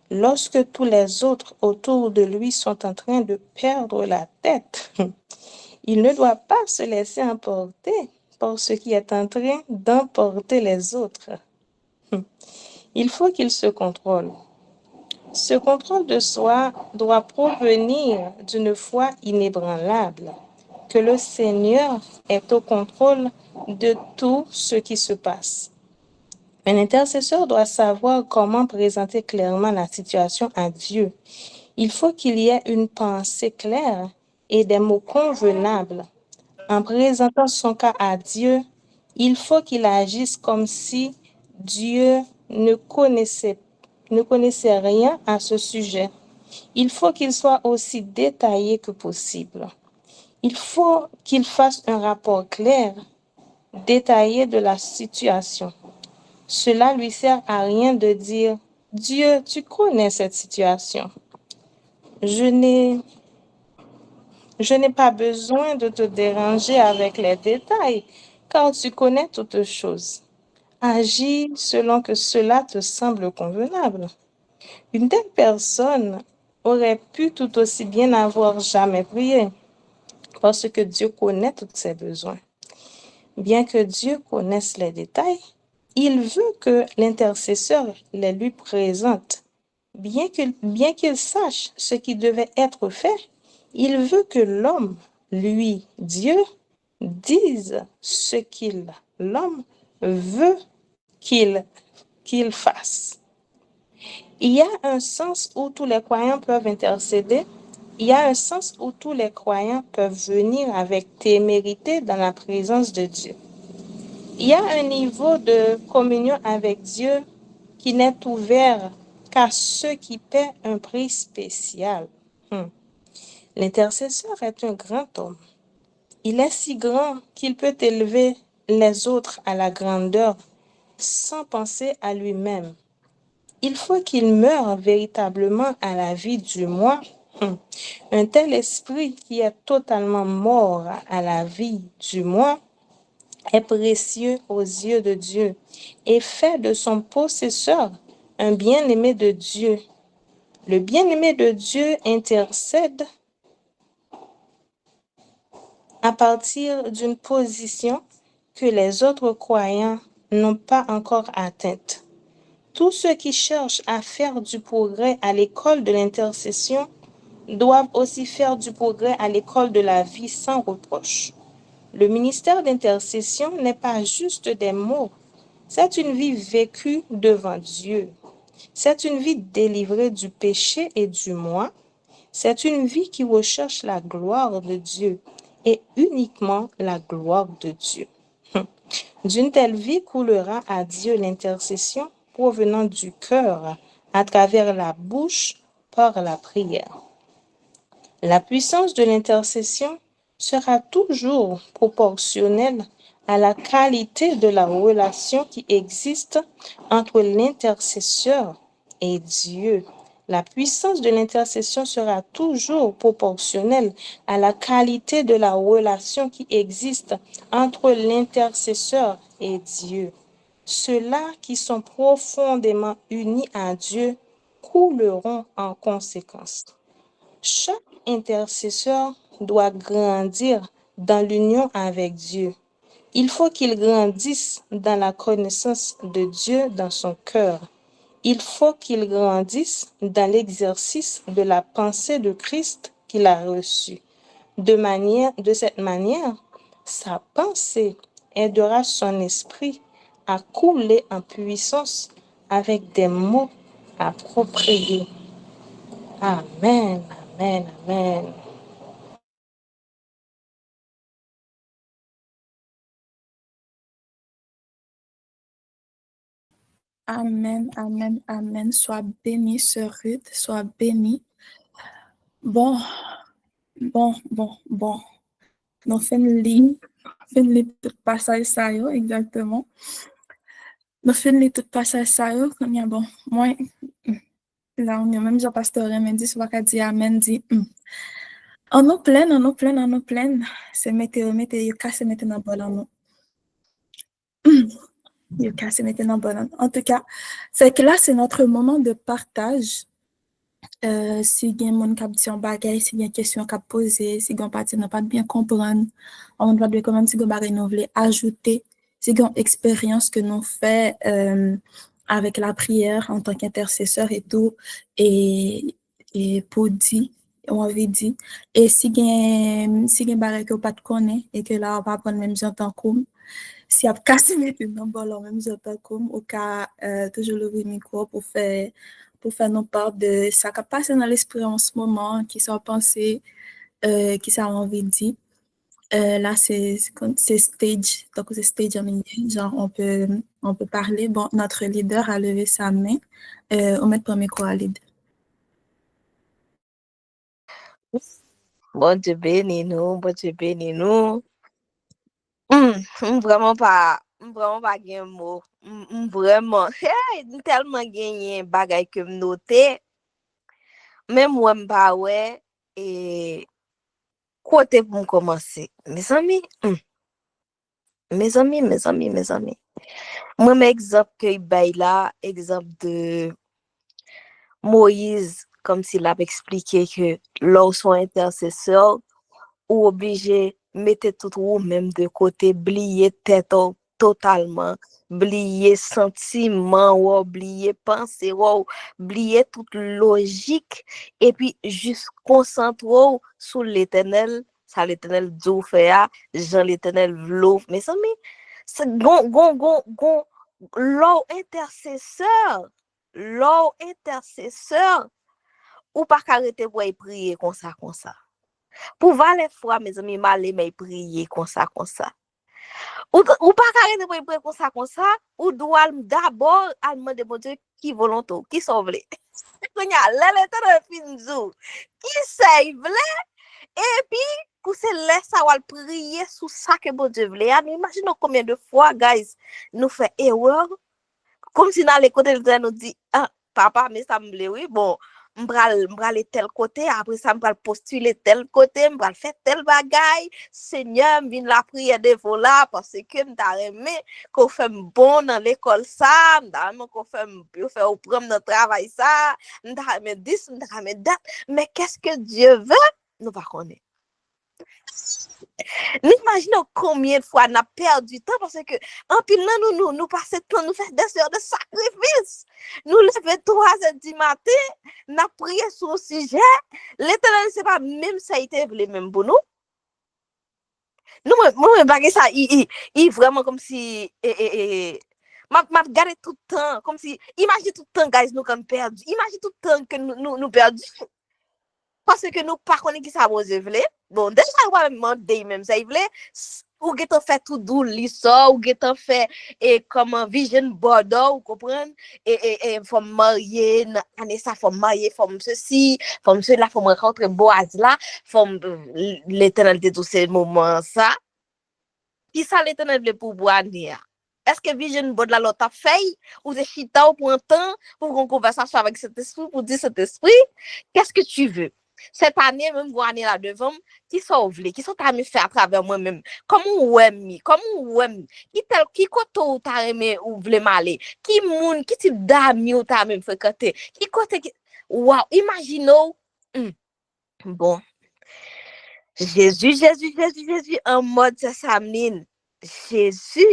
lorsque tous les autres autour de lui sont en train de perdre la tête. Il ne doit pas se laisser emporter par ce qui est en train d'emporter les autres. Il faut qu'il se contrôle. Ce contrôle de soi doit provenir d'une foi inébranlable, que le Seigneur est au contrôle de tout ce qui se passe. Un intercesseur doit savoir comment présenter clairement la situation à Dieu. Il faut qu'il y ait une pensée claire et des mots convenables. En présentant son cas à Dieu, il faut qu'il agisse comme si Dieu ne connaissait rien à ce sujet. Il faut qu'il soit aussi détaillé que possible. Il faut qu'il fasse un rapport clair, détaillé de la situation. Cela lui sert à rien de dire « Dieu, tu connais cette situation. Je n'ai pas besoin de te déranger avec les détails, car tu connais toutes choses. agis selon que cela te semble convenable. Une telle personne aurait pu tout aussi bien n'avoir jamais prié, parce que Dieu connaît tous ses besoins. Bien que Dieu connaisse les détails, il veut que l'intercesseur les lui présente. Bien qu'il sache ce qui devait être fait, il veut que l'homme, lui, Dieu, dise ce l'homme veut qu'il fasse. Il y a un sens où tous les croyants peuvent intercéder. Il y a un sens où tous les croyants peuvent venir avec témérité dans la présence de Dieu. Il y a un niveau de communion avec Dieu qui n'est ouvert qu'à ceux qui paient un prix spécial. L'intercesseur est un grand homme. Il est si grand qu'il peut élever les autres à la grandeur sans penser à lui-même. Il faut qu'il meure véritablement à la vie du moi. Un tel esprit qui est totalement mort à la vie du moi est précieux aux yeux de Dieu et fait de son possesseur un bien-aimé de Dieu. Le bien-aimé de Dieu intercède à partir d'une position que les autres croyants n'ont pas encore atteinte. Tous ceux qui cherchent à faire du progrès à l'école de l'intercession doivent aussi faire du progrès à l'école de la vie sans reproche. Le ministère d'intercession n'est pas juste des mots, c'est une vie vécue devant Dieu. C'est une vie délivrée du péché et du moi. C'est une vie qui recherche la gloire de Dieu et uniquement la gloire de Dieu. D'une telle vie coulera à Dieu l'intercession provenant du cœur à travers la bouche par la prière. La puissance de l'intercession sera toujours proportionnelle à la qualité de la relation qui existe entre l'intercesseur et Dieu. La puissance de l'intercession sera toujours proportionnelle à la qualité de la relation qui existe entre l'intercesseur et Dieu. Ceux-là qui sont profondément unis à Dieu couleront en conséquence. Chaque intercesseur doit grandir dans l'union avec Dieu. Il faut qu'il grandisse dans la connaissance de Dieu dans son cœur. Il faut qu'il grandisse dans l'exercice de la pensée de Christ qu'il a reçue. De cette manière, sa pensée aidera son esprit à couler en puissance avec des mots appropriés. Amen, amen, amen. Amen, amen, amen. Sois béni, sœur Ruth, sois béni. Bon. Nous faisons tout passage ça yo, exactement. Nous faisons tout passage ça yo, comme y a bon, moi, là, on y a même Jean-Pasteur m'a dit, soit qu'a dit amen, dit, on nous plaît, c'est météo, casse maintenant bon en nous. Il casse maintenant bon. En tout cas, c'est que là, c'est notre moment de partage. Si il y a un qui a dit un bagage, si il y a une question qui a posé, si il y a un parti n'a pas bien comprendre, on doit quand même si nous voulons ajouter, si il y a une expérience que nous fait avec la prière en tant qu'intercesseur et tout, et pour dire, on avait dit, et si il y a un bagage que pas de connaître et que là on va prendre même temps comme si on a cassé maintenant bon même temps comme au cas toujours le micro pour faire nous part de ça qui passe dans l'esprit en ce moment, qui sont pensées, qui ça envie de dire. Là, c'est stage, donc c'est stage en anglais, genre on peut parler. Bon, notre leader a levé sa main. On met le premier micro à leader. Bon Dieu béni nous, bon Dieu béni nous. Vraiment pas gain mot. Vraiment, tellement gagné bagay que me noter. Même moi m'pa ouais et côté pour commencer. Mes amis. Moi, exemple que il là, exemple de Moïse, comme s'il a expliqué que lorsqu'on intercesseur, ou obligé mettre tout ou même de côté, oublier tête totalement, oublier sentiment, ou oublier pensée, ou oublier toute logique, et puis juste concentrer sur l'éternel, ça l'éternel dit fait, Jean l'éternel v'lou, mais ça, mais, c'est gon, l'eau intercesseur, ou pas arrêter pour prier comme ça. Pour valer foi, mes amis, m'aller mais prier comme ça. Ou pas arrêter pour prier comme ça, ou doit d'abord demander bon Dieu qui volontaire, qui sauve les. Quand y a l'éternel finzou, qui save les, et puis, pour se laisser avoir prier sous ça que bon Dieu voulait. Imaginez combien de fois, guys, nous fait erreur, comme si dans les côtés de nous dit, ah, papa, mais ça me plaît, oui, bon, m'bral tel côté, après ça m'bral postuler tel côté, m'bral faire tel bagay, Seigneur, m'vin la prière de là, parce que m'ta remé, qu'on fait bon dans l'école ça, m'ta remé qu'on fait au prendre dans travail ça, m'ta remé 10, m'ta remé date, mais qu'est-ce que Dieu veut? Nous pas connaître. Nous imaginons combien de fois nous avons perdu du temps parce que en pile nous passons temps, nous faisons des heures de sacrifice. Nous levons 3 heures du matin, nous prions sur le sujet. L'éternel ne sait pas même ça a été le même pour nous. Nous, moi, ça, il vraiment comme si. M'a regardé tout le temps, comme si. Imagine tout le temps, guys, nous comme perdu. Imagine tout le temps que nous perdus. Parce que nous pas connaît qui ça Dieu veut. Bon, déjà moi même ça il veut ou get fait tout doux l'histoire ou get fait et comme un vision board ou comprendre et faut marier année ça faut marier faut ceci faut cela faut rencontrer Boaz là faut l'éternel de tous ces moments ça qui ça l'éternel veut pour boire est-ce que vision board là l'autre fait ou c'est chita pour un temps pour une conversation avec cet esprit pour dire cet esprit qu'est-ce que tu veux. Cette année, même pour année là devant, qui sont voulés, qui sont à me faire à travers moi-même. Comment qui côté ou t'as aimé ou voulez m'aller, qui moun, qui type d'amis ou t'as même fréquenté, qui côté, wow, imaginons, bon, Jésus, en mode Samline, Jésus.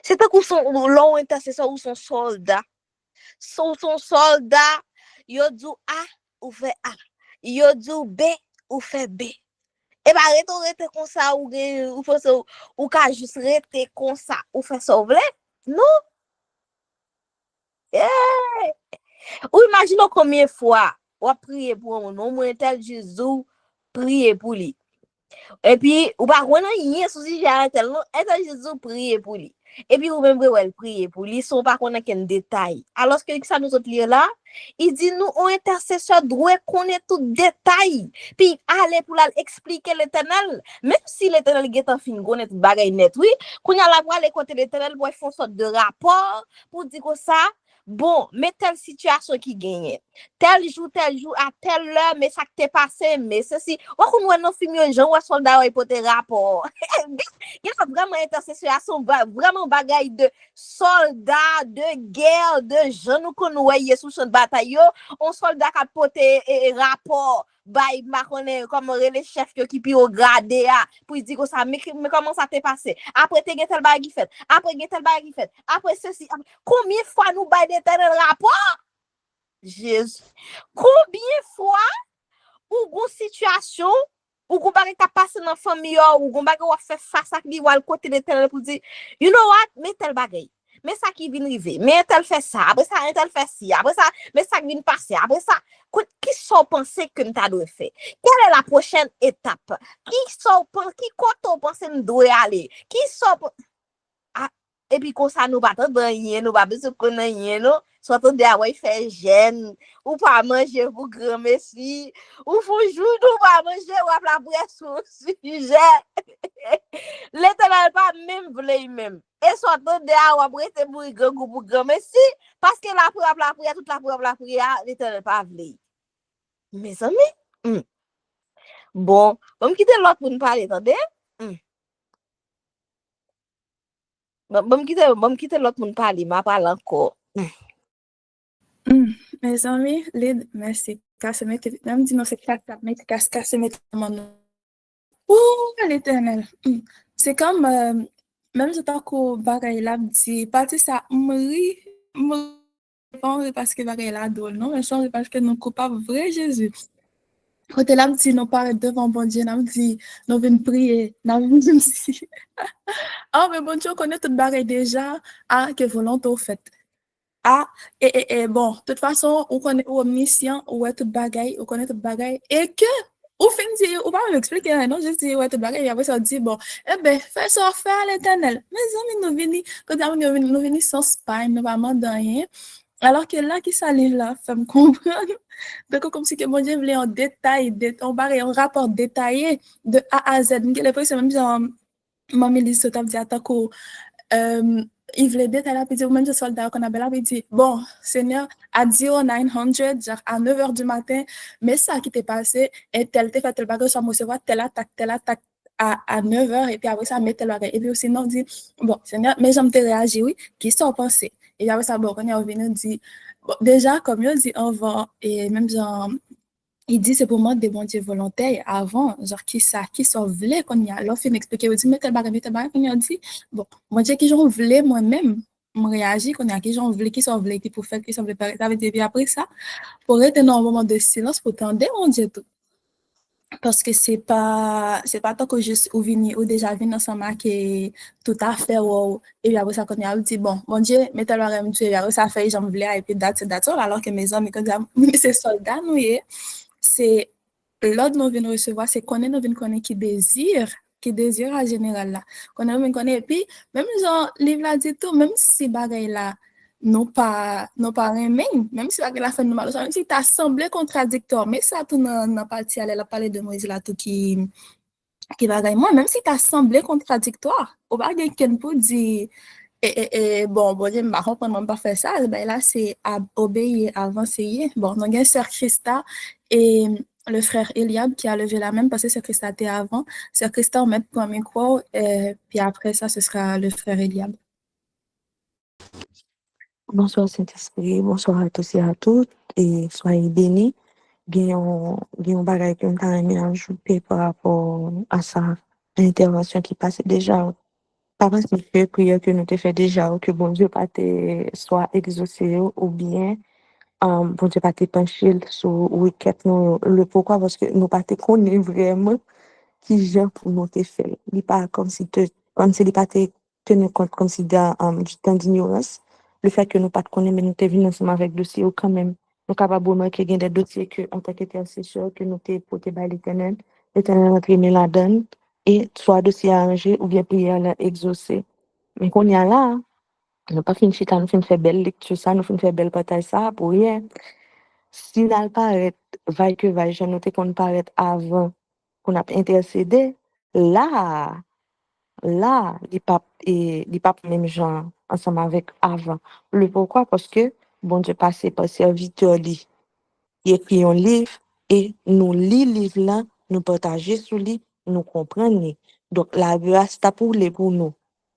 C'est un coup son long intercesseur ou son soldat. Son soldat, yo dit A ou fait A. Yo dit B ou fait B. Et bah rester comme ça ou faut ou ka juste rester comme ça ou fait sauver. Non. Ou imaginons combien de fois ou prier pour un nom tel Jésus prier pour lui. Et puis ou pas connait rien souci j'ai tel non et Jésus prier pour lui. Et puis, ou même, elle prie pour lui, sont pas connaître qu'un détail. Alors que ça nous autres lire là, il dit, nous, on intercesseur, doit connaître tout détail. Puis, aller pour expliquer l'éternel. Même si l'éternel est en fin, connaître bagay net, oui, qu'on y a la voix, les côtés l'éternel, pour faire une sorte de rapport, pour dire que ça, bon, mais telle situation qui gagne, tel jour, à telle heure, mais ça qui t'est passé, mais ceci, on a nos films, gens, ou soldats, ou pour tes rapports. Il y a vraiment intercession, vraiment bagaille de soldats, de guerre, de gens qu'on voyait sous son bataille, on soldat qui a porté rapport, bah, il m'a connaît comme les chefs qui puis au gradé, pour dire que ça, mais comment ça t'est passé? Après, t'es tel bagage fait, après ceci, combien de fois nous bail des rapport? Jésus, combien de fois ou une situation ou qu'on bagay ka passe dans famille ou qu'on bagay ou fait face à lui ou al côté de tel pour dire you know what mais tel bagay mais ça qui vient arriver mais tel fait ça après ça tel fait ci après ça mais ça qui vient passer après ça qui sont penser que m'ta doit faire quelle est la prochaine étape qui côté penser nous doit aller qui sont et puis comme ça nous pas tant rien nous pas besoin connaître rien non soit on dit ouais faire gêne ou pas manger pour grand merci ou faut jouer nous pas manger ou la presse au sujet l'éternel pas même voulait même et soit on dit ou après c'est pour grand merci parce que la prière toute la prière l'éternel pas voulait mes amis bon comme quitter l'autre pour nous parler attendez Bon quitter l'autre monde parler, m'a parler encore. Mes amis, merci. Même dit non, c'est mais casse mettre Oh, l'Éternel. C'est comme, même je tant que bagaille là, dit, parti ça, me parce que bagaille là drôle, non, mais c'est parce que nous coupables vrai Jésus. Quand là, me dit, nous paraît devant bon Dieu, nous dit, nous venons prier, nous venons dire, ah, mais bon Dieu, on connaît toute bagaille déjà, ah, que volonté au fait. Ah, et bon, de toute façon, on connaît omniscient, ou est toute bagaille, on connaît toute bagaille, et que, au fin de on va m'expliquer, non, je dis, ouais, toute bagaille, et après ça, on dit, bon, eh ben, fais ça, fais à l'éternel. Mes amis, nous venons, quand nous venons sans spine, nous pas demander rien, alors que là, qui s'allie là, ça me comprendre. Donc, comme si que mon Dieu voulait en détail, on va un rapport détaillé de A à Z. Donc, c'est même genre, maman Lise, ça t'a dit, attends, il voulait d'être à la petite même de soldat qu'on appelle là, il dit, bon, Seigneur, à 0900, genre à 9 h du matin, mais ça qui t'est passé, et tel fait tel bagage, ça me recevoir telle attaque à 9 h, et puis après ça, met tel bagage. Et puis aussi, non, dit, bon, Seigneur, mais j'aime te réagir, oui, qui sont pensés. Et puis après ça, bon, quand il est revenu, dit, bon, déjà, comme il dit, on va, et même genre, il dit c'est pour moi des bons dieux volontaires avant, genre qui sont voulait qu'on y a. Alors, il m'expliquait, il dit, mais tel bagage, qu'on y a dit, bon, moi, j'ai qui j'en voulais moi-même, me réagir, qu'on y a qui j'en voulais, qui sont voulait, qui pour faire, qui sont voulait faire, ça veut dire, puis après ça, pour être dans un moment de silence, pour tendre, on dit tout. Parce que c'est pas tant que juste ou venir, ou déjà venir ensemble, qui est tout à fait, wow. Et puis après ça, qu'on y a dit, bon, mon Dieu, mais tel bagage, et puis après ça fait, j'en voulais, et puis that's all, alors que mes hommes, mais c'est soldats, nous, c'est l'ordre nous vient recevoir, c'est qu'on nous vient connaître qui désire en général là. Qu'on nous vient connaître, et puis, même genre, livre là dit tout, même si bagaille là, non pas aimé, même si bagaille là fait nous mal, même si t'as semblé contradictoire, mais ça tout n'a parti, elle a parlé de Moïse là, tout qui bagaille moi, même si t'as semblé contradictoire, au bagaille qu'elle peut dire, bon, Dieu m'a compris, on pas faire ça, ben là, c'est obéir, avancer. Bon, donc, il y a Sœur Christa et le frère Eliab qui a levé la main parce que Sœur Christa était avant. Sœur Christa, on met pour micro, puis après ça, ce sera le frère Eliab. Bonsoir Saint-Esprit, bonsoir à tous et à toutes, et soyez bénis. Bien, on bagay que m'ta aimé ajouter par rapport à sa intervention qui passait déjà. Par exemple, que prière que nous te fait déjà, ou que bon Dieu pas te soit exaucé, ou bien, bon Dieu pas te penché sur requête nous, le pourquoi, parce que nous pas te connaît vraiment qui vient pour nous te faire. Il pas comme si il pas te tenir compte comme si du temps d'ignorance. Le fait que nous pas te connaître, mais nous te venons ensemble avec dossier ou quand même. Nous capables de remarquer qu'il y a des dossiers que, en tant qu'intercesseur, que nous te porté par l'éternel. L'éternel a entraîné la donne. Et soit dossier arrangé ou bien prière là exaucé. Mais qu'on y a là, nous pas fini chita, nous fin faire belle lecture ça, nous fin faire belle partage ça pour rien. Si nous paraît, vaille que vaille, je note qu'on paraît avant qu'on a intercédé, là, les papes même gens ensemble avec avant. Le pourquoi? Parce que, bon Dieu, passé par serviteur, il écrit un livre et nous lit livre là, nous partager sur lui, nous comprenons. Donc, la grâce, c'est pour nous.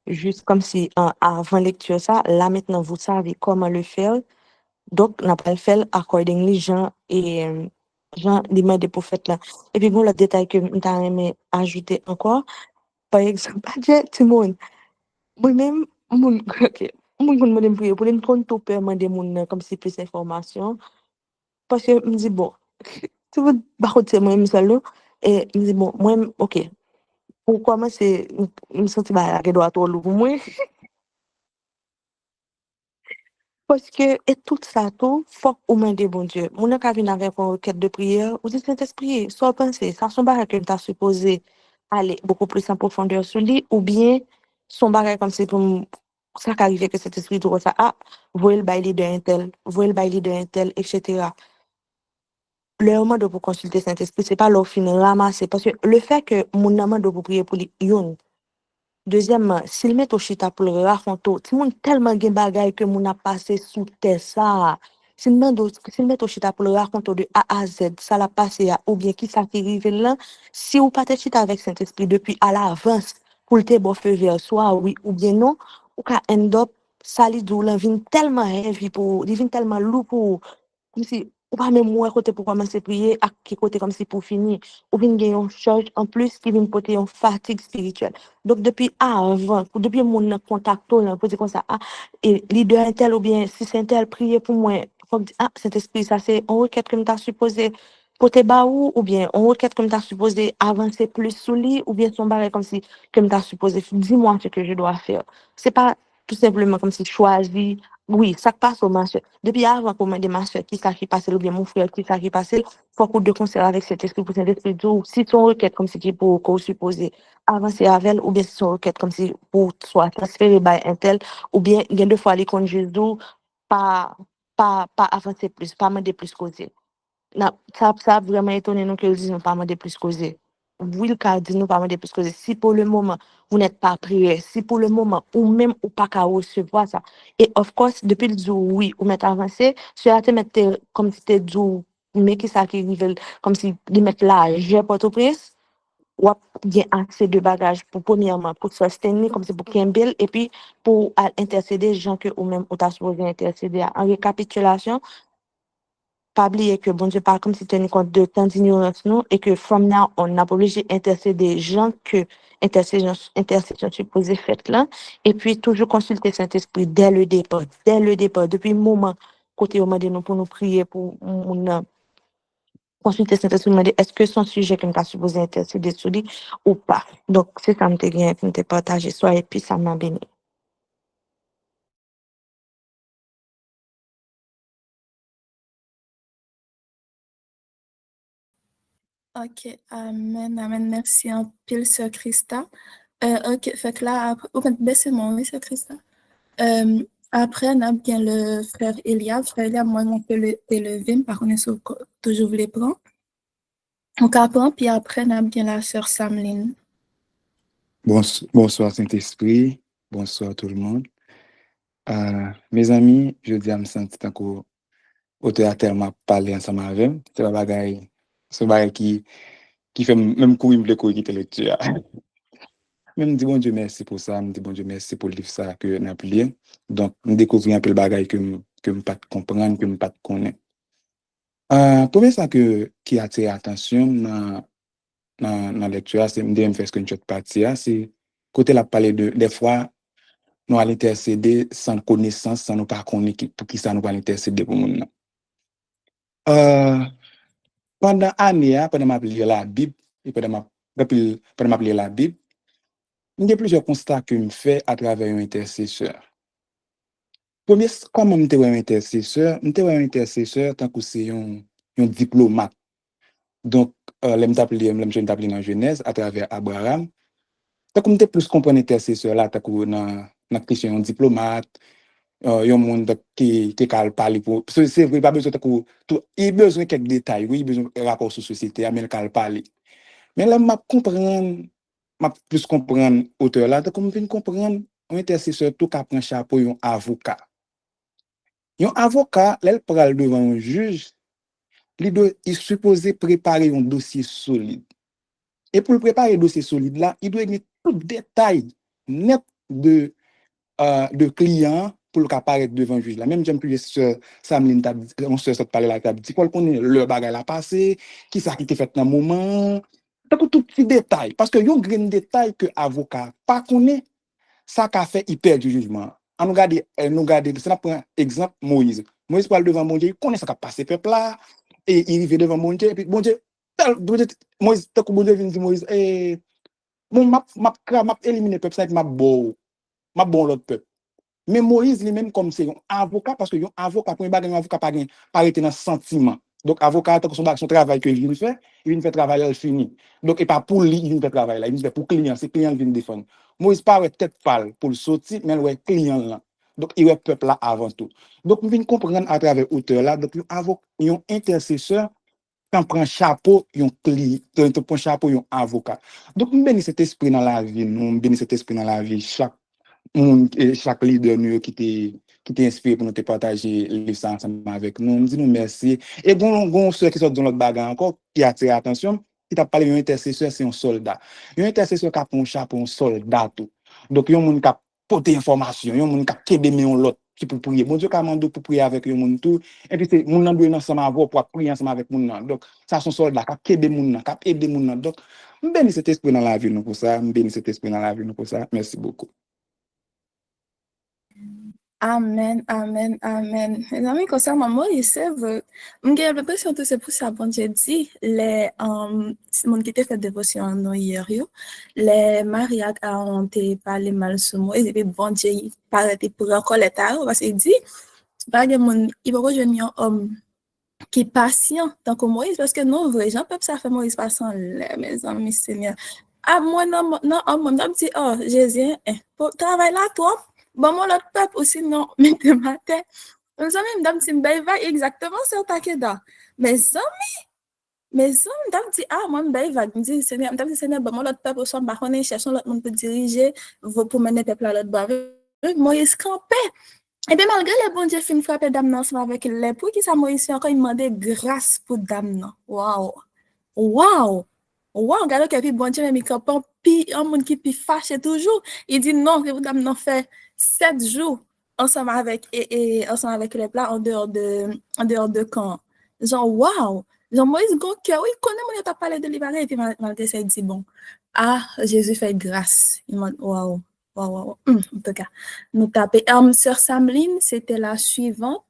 Juste comme si, avant lecture ça, là maintenant, vous savez comment le faire. Donc, on n'a pas le fait accordingly, Jean, les mains des prophètes là. Et puis, bon, le détail que je aimé ajouter encore, par exemple, Timon, moi-même, ok, moi, je me prier pour les comptes tout permettre des gens comme si plus d'informations. Parce que, je me dis, bon, tu veux, bah, moi, seul, et je me dis, bon, moi, ok, pourquoi moi, c'est, je me sens, bah, que doit tout pour moi. Parce que, et tout ça, tout, faut au main de bon Dieu. Mon n'a qu'à venir avec une requête de prière, ou dit Saint-Esprit, soit penser, ça son bagage que t'as supposé aller beaucoup plus en profondeur sur lui, ou bien, son bagage comme c'est pour ça qu'arrive que cet esprit de ça, ah, voyez le bail de un tel, voyez le bail de un tel, etc. Le moment de vous consulter Saint-Esprit, c'est pas leur fin ramasser, parce que le fait que mon amant de vous prier pour lui, deuxièmement, s'il met au chita pour le raconter, si moun tellement gen bagay que moun a passé sous terre ça, s'il met au chita pour le raconter de A à Z, ça l'a passé ou bien qui ça qui arrive là, si ou pas te chita avec Saint-Esprit depuis à l'avance, pour te bon feu vers soi, oui ou bien non, ou ka end up ça li dou lan vin tellement heavy pour li vin tellement lourd pour comme si ou pas même moi côté pour commencer prier à qui côté comme si pour finir ou vin gen yon charge en plus qui vin porter yon fatigue spirituelle donc depuis avant depuis mon contact là pour dire comme ça ah et leader intel ou bien si c'est intel prier pour moi faut dire ah Saint-Esprit ça c'est une requête que m'ta supposé porter bas ou bien une requête que m'ta supposé avancer plus sous lui ou bien son barré comme si que m'ta supposé dis-moi ce que je dois faire c'est pas tout simplement comme si choisir oui, ça passe au marché. Depuis avant qu'on mette des marchés, qui ça qui passe, ou bien mon frère, qui ça qui passe, faut qu'on de concert avec cet esprit pour cet esprit d'eau. Si son requête comme si qui pour qu'on suppose avancer avec elle, ou bien si son requête comme si pour soit transférer by un tel, ou bien il y a deux fois les comptes Jésus, pas avancer plus, pas demander plus causer. Non, ça a vraiment étonné nous que le disent nous pas demander plus causer. Oui, le cas dit nous pas demander plus causer. Si pour le moment, vous n'êtes pas prié, si pour le moment, ou même ou pas qu'à recevoir ça. Et of course, depuis le jour, oui, ou mettre avancé, si tu mettre comme si tu dit, mais qui ça qui arrive, comme si de mettre là, j'ai Port-au-Prince, ou bien accès de bagages pour premièrement, pour se soutenir, comme c'est pour Kimball, et puis pour intercéder, gens que ou même, ou t'as supposé intercéder. En récapitulation, pas oublier que bon Dieu parle comme si tenait compte de tant d'ignorance nous et que from now on n'a pas obligé d'intercéder des gens que intercession supposée faite là et puis toujours consulter Saint-Esprit dès le départ depuis le moment côté au moment de nous pour nous prier pour nous consulter Saint-Esprit demander est-ce que son sujet que nous avons supposé intercéder sur lui ou pas donc c'est ça me bien que nous partager soit et puis ça m'a béni. Ok, amen, amen, merci en pile, Sœur Christa. Ok, fait que là, après, baissez-moi, oui, Sœur Christa. Après, on a bien le frère Eliab. Frère Eliab, moi, on peut l'élever, par contre, il faut toujours les prendre. Donc, après, puis après, on a bien la Sœur Samline. Bonsoir Saint-Esprit, bonsoir tout le monde. Mes amis, je dis à me sentir tant qu'auteur tellement parler ensemble avec eux. C'est un bagage qui fait même courir le courir qui lecture. Même dis bon Dieu merci pour ça, me dis bon Dieu merci pour le livre ça que n'a plié. Donc, me découvrir un peu le bagage que me pas comprendre, que me pas connaître. Premier ça qui attire attention dans la lecture, c'est me faire screenshot partie, c'est côté la parler de des fois nous allons intercéder sans connaissance, sans nous pas connaître pour qui ça nous va intercéder pour nous. Pendant année, pendant ma lire la Bible, et pendant ma lire la Bible, il y a plusieurs constats que je fais à travers un intercesseur. Premier, comment je suis un intercesseur? Je suis un intercesseur tant que c'est un diplomate. Donc, je suis dans Genèse à travers Abraham. Tant que je plus comprendre intercesseur là, tant que dans question un diplomate, yon monde qui parle parler pour c'est vrai pas besoin tout il besoin quelques détails oui besoin rapport sur société mais il parler mais là m'a plus comprendre auteur là comme vinn comprendre un intercesseur tout ka prend chapeau un avocat l'elle pral devant un juge il supposé préparer un dossier solide et pour préparer un dossier solide là il doit mettre tout détail net de clients pour le apparaître devant le juge. Là. Même j'aime plus Samline, on se parler là, dit qu'on connaît le bagage la passé, qui ça qui était fait dans le moment. Donc, tout petit détail. Parce que y a un grand détail que l'avocat pas connaît, ça qu'a fait hyper du jugement. On nous regarde, ça prend exemple Moïse. Moïse parle devant mon Dieu, il connaît ça qui a passé peuple là, et il arrive devant mon Dieu, et puis mon Dieu, Moïse, tant que mon Dieu vient dire Moïse, bon, m'a éliminé peuple ça, m'a bon l'autre peuple. Mais Moïse lui-même comme c'est un avocat parce que un avocat pour un avocat pas arrêter dans sentiment. Donc avocat son travail que il vient faire travail il fini. Donc et pas pour lui il vient faire travail là, il vient pour client, c'est client qui vient défendre. Moïse pas tête pâle pour le sortir mais ouais client là. Donc il est peuple là avant tout. Donc nous venons comprendre à travers auteur là donc un intercesseur quand prend chapeau un client, prend chapeau un avocat. Donc nous bénissons cet esprit dans la vie, nous bénissons cet esprit dans la vie chaque leader qui t'est inspiré pour nous te partager les ça ensemble avec nous. Nous disons merci. Et bon, ceux qui sont dans notre bagarre encore, qui attire l'attention, qui t'a parlé d'un intercesseur, c'est un soldat. Un intercesseur qui a un chapeau, un soldat tout. Donc, il y a un monde porter information, yon moun k'ap kebe men yon l'autre qui pour prier. Bon Dieu ka mando pour prier avec yon moun tout et puis c'est moun nan doit ensemble avoir pour prier ensemble avec moun nan. Donc ça son soldat k'ap kebe moun nan, k'ap aider moun nan. Donc m'bénis cet esprit dans la vie nous pour ça, m'bénis cet esprit dans la vie nous pour ça. Merci beaucoup. Amen, amen, amen. Mes amis, concernant Moïse, c'est vrai. J'ai l'impression que c'est pour ça que j'ai dit, les gens qui étaient fait dévotion en hier, les mariages ont parlé mal sur Moïse, et puis bon Dieu, il paraît pour encore les tarots, parce qu'il dit, il va rejoindre un homme qui est patient tant que Moïse, parce que non, vrai, Jean peuple ça fait Moïse patient, mes amis, Seigneur. Ah, moi, non, moi, je dis, oh, Jésus, pour travailler là, toi, bon, moi, l'autre peuple aussi, non, mais de matin. Mes amis, madame, si je va exactement sur ta queda. Mes amis, madame, dit, ah, moi, je va me dire, Seigneur, madame, Seigneur, bon, moi, l'autre peuple aussi, par contre, cherchons l'autre monde pour diriger, pour mener le peuple à l'autre bord. Moïse campait. Et bien, malgré les bons dieux fin frapper dame ensemble avec les pour qui ça Moïse encore il demandait grâce pour dame. Waouh. Waouh. Waouh, regardez que puis bon Dieu, mais quand puis un monde qui puis fâché toujours, il dit non, que vous dame non fait 7 jours ensemble avec et ensemble avec les plats en dehors de camp. Genre waouh. Genre Moïse gon cœur, oui, connaît mon t'a parlé de libérer et puis malgré ça il dit bon. Ah, Jésus fait grâce. Il m'a waouh. Wow. En tout cas, nous tapons. Sœur Samline, c'était la suivante.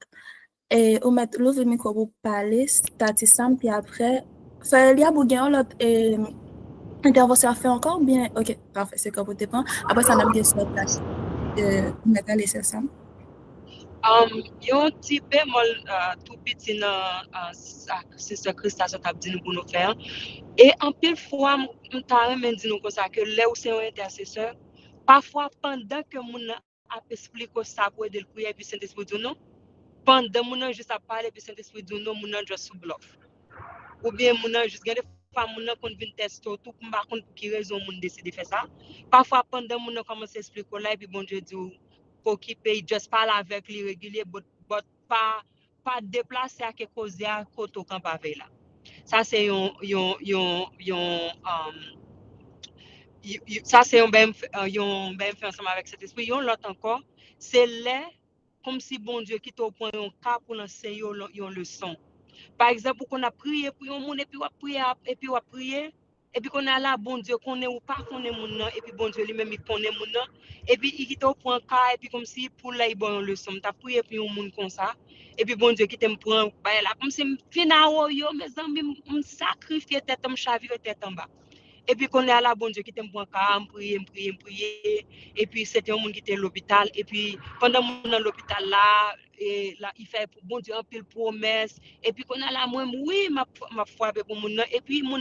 Et on met l'ouvre le micro pour parler, Tati Sam, puis après, il y a Bouguin, l'autre intervention à faire encore bien. Ok, parfait, c'est comme vous dépend. Après, ça n'a bien sur la place. Maintenant, les Sœur Sam. Yon ti bémol tout petit dans Sister Christa ça t'a dit nous pour nous faire. Et en pile fois, m'ta remen dit nous comme ça que là où c'est un intercesseur, parfois pendant que moun a expliqué ça pour aider le prier puis Saint-Esprit dit non, pendant moun juste à parler puis Saint-Esprit dit non, moun juste sous bluff. Ou bien moun juste gade fois moun kon vinn tester tout pour pas pour qui raison moun décide faire ça. Parfois pendant moun commence à expliquer là et puis bon Dieu dit pour qui paye juste parler avec lui régulier but pas déplacer à quelque chose à côté camp avec là. Ça c'est ça c'est un ben fait ensemble avec cet esprit. Yon l'autre encore, c'est là comme si bon Dieu qui au point un cas pour enseigner une leçon. Par exemple, qu'on a prié pour un monde et puis on a prié et puis qu'on a là bon Dieu connaît ou pas connaît mon et puis bon Dieu lui-même il connaît mon et puis il quitte au point cas et puis comme si pour là il bon leçon. T'as prié pour un monde comme ça et puis bon Dieu qui t'aime prend là comme si final yo mes amis me sacrifier tête me chavirer tête en bas. Et puis qu'on est à la bon Dieu qui t'aime pour un prier. Et puis c'était un monde qui était à l'hôpital. Et puis pendant mon dans l'hôpital là, et là il fait pour bon Dieu un pile promesse. Et puis qu'on est là moi oui ma foi pour mon et puis mon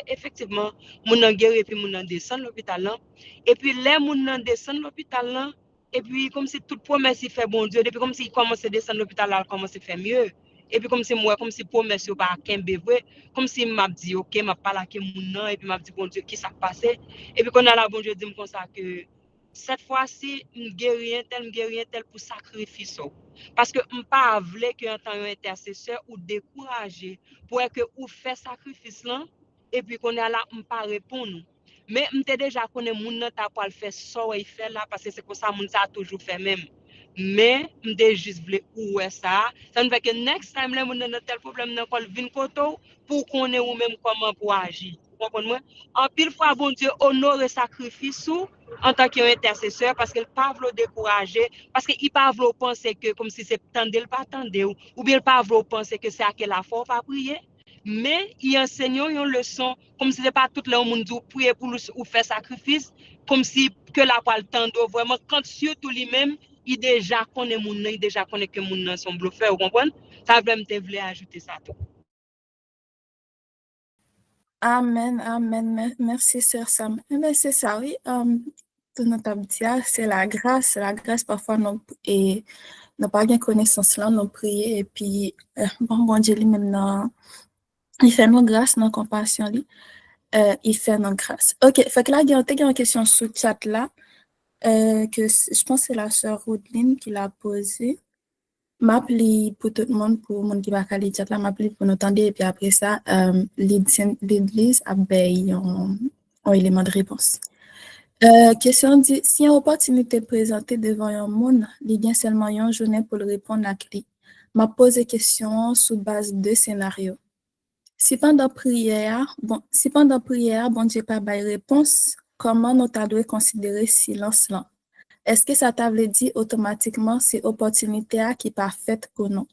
effectivement mon guéri et puis mon descend l'hôpital là. Et puis les mon descend l'hôpital là. Et puis comme si toute promesse il fait bon Dieu. Depuis comme s'il commence à descendre l'hôpital là, il commence à faire mieux. Et puis comme si moi comme si promesse yo pas kembe vrai comme si m'a dit OK m'a pas laqué mon nom et puis m'a dit bon Dieu qui ça passé et puis qu'on a la bon Dieu dit comme ça que cette fois-ci me guérir tel pour sacrifice parce que on pas vle que en tant intercesseur ou décourager pour que ou fait sacrifice là et puis qu'on a là on pas répondre mais m'était déjà connaît moun nan ta pas le faire ça il fait là parce que c'est comme ça moun ça toujours fait même. Mais m'dé juste vle ou ça ne fait que next time là moun nan tel problème nan kol vinn koto pour connait ou même comment pour agir vous comprenez moi en pile fois bon Dieu honore sacrifice en tant qu'intercesseur parce qu'il pas veut décourager parce qu'il pas veut penser que comme si c'est tendel pas tendel ou bien il pas veut penser que c'est à quelle fois pas prier mais il enseigne une leçon comme si c'est pas tout le monde dit prier pour ou faire sacrifice comme si que la pas le temps vraiment quand surtout lui-même il déjà connaît mon nom, il déjà connaît que mon nom sont bluffeurs, vous comprenez? Ça veut me ajouter ça tout. Amen, amen. Merci, Sœur Sam. Mais c'est ça, oui. Tout notre dire, c'est la grâce. La grâce, parfois, nous pas bien connaissance là, nous prier et puis, bon Dieu, lui maintenant, il fait nos grâces, nos compassion, lui. Il fait nos grâces. Ok, fait que là, il y a une question sous le chat là. Que je pense que c'est la sœur Rodeline qui l'a posée. M'appelé pour tout le monde, pour le monde qui va à chat là, m'appelé pour nous entendre et puis après ça, l'église a un élément de réponse. Question dit, si une opportunité présentée devant un monde, il y a seulement une journée pour le répondre à clé. M'a posé question sous base de scénarios. Si pendant prière, bon Dieu pas bail réponse, comment nous t'avons considérer silence là? Est-ce que ça t'avait dit automatiquement c'est opportunité qui pas faite pour nous?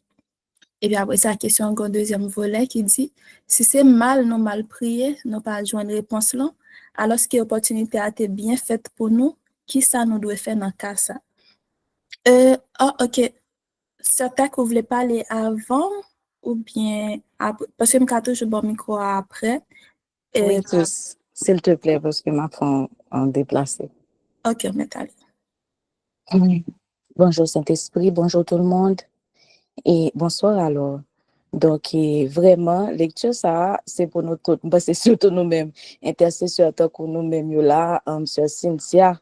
Et puis après ça, question encore deuxième volet qui dit, si c'est mal, nous mal prié, nous pas joindre réponse là, alors que l'opportunité a été bien faite pour nous, qui ça nous doit faire dans le cas ça? Ok. Certains que vous voulez parler avant ou bien après? Parce que je vais toujours bon micro après. Oui, s'il te plaît, parce que ma femme en déplacé. Ok, mettez. Bonjour Saint-Esprit, bonjour tout le monde et bonsoir alors. Donc, vraiment, lecture ça, c'est pour nous tous, c'est surtout nous-mêmes, intercesseurs tant que nous-mêmes là, sur Cynthia,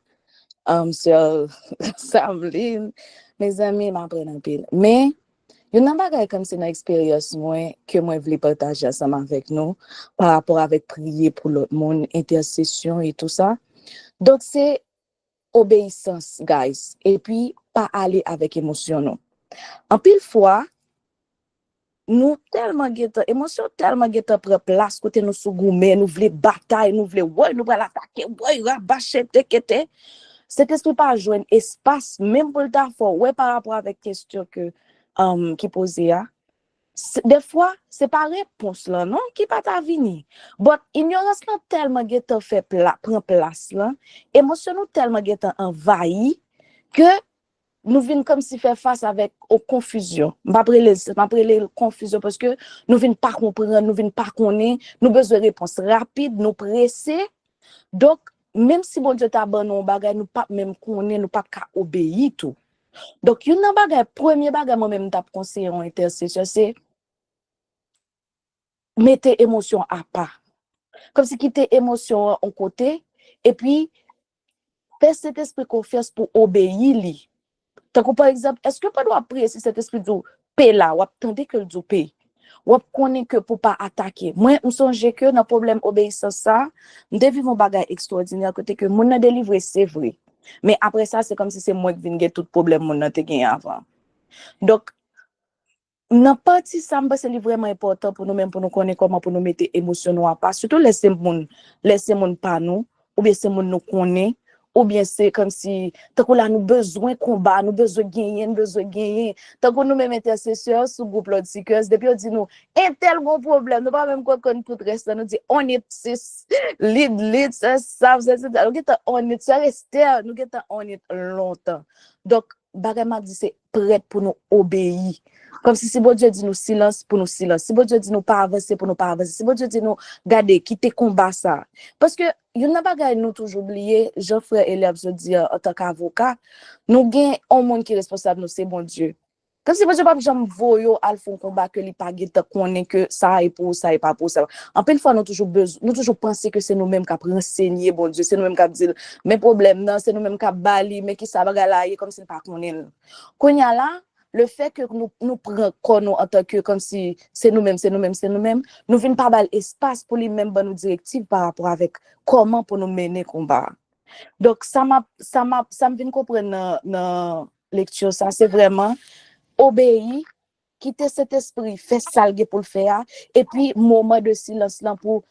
sur Samline, mes amis m'apprennent un peu. Mais, il y a un bagage comme c'est une expérience que moi je voulais partager ensemble avec nous par rapport avec prier pour l'autre monde, intercession et tout ça. Donc, c'est obéissance, guys, et puis pas aller avec émotion, non. En pile fois, nous tellement guetta émotion tellement guetta prend place côté nous sous goumé nous voulons bataille nous voulons ouais nous va attaquer ouais rabâcher tekete cet esprit pas joindre espace même pour le temps fort ouais par rapport avec question que qui posait des fois c'est pas réponse là non qui pas ta venir but ignorance là tellement guetta fait prend place là émotion nous tellement guetta envahi que nous venons comme si faire face avec aux confusions. Pas les confusions parce que nous venons pas comprendre, nous venons pas connaître, nous besoin de réponses rapides, nous pressés. Donc même si bon Dieu t'a abandonné bagay, nous pas même connaître, nous pas qu'à obéir tout. Donc une bagay premier bagay moi même t'a conseillé en intercession c'est mettez émotion à part. Comme si quitter émotion en côté et puis faire cet esprit confiance pour obéir lui. Donc, par exemple, est-ce que pas doit prier si cet esprit du paix là, ou attendez que le du paix, ou connaît que pour pas attaquer. Moi, je songe que dans problème obéissance ça, nous devons bagay extraordinaire côté que mon a délivré c'est vrai. Mais après ça, c'est comme si c'est moi qui viens tout problème mon a te gagné avant. Donc, dans partie ça c'est vraiment important pour nous même pour nous connaître comment pour nous mettre émotion à part, surtout laisser mon pas nous ou bien c'est mon nous connaît ou bien c'est comme si tant qu'on a nous besoin combat nous besoin gagner tant qu'on nous même intercesseurs sous groupe l'audiqueuse depuis on dit nous un tel bon problème nous pas même quoi qu'on tout reste nous dit on est lead ça on est ça rester nous on est longtemps donc bagama dit c'est prêt pour nous obéir. Comme si bon Dieu dit nous silence pour nous silence. Si bon Dieu dit nous pas avancer pour nous pas avancer. Si bon Dieu dit nous garder, quitter combat ça. Parce que il y a pas gagné nous toujours oublier, Jean-Frère élève se dit en tant qu'avocat, nous gain un monde qui est responsable nous c'est bon Dieu. Comme si bon Dieu pas jamais voyo al font combat que li pas geta connaît que ça est pour ça et pas pour ça. En pleine fois nous toujours penser que c'est nous mêmes qui renseigner bon Dieu, c'est nous mêmes qui dire mes problèmes non, c'est nous mêmes qui bali mais qui ça bagala comme si pas connaît. Konya là le fait que nous prenons en tant que comme si c'est nous-mêmes, nous venons pas mal espace pour les mêmes bonnes directives par rapport avec comment pour nous mener combat. Donc ça me vient comprendre dans lecture ça c'est vraiment obéir, quitter cet esprit, faire salguer pour le faire et puis moment de silence là pour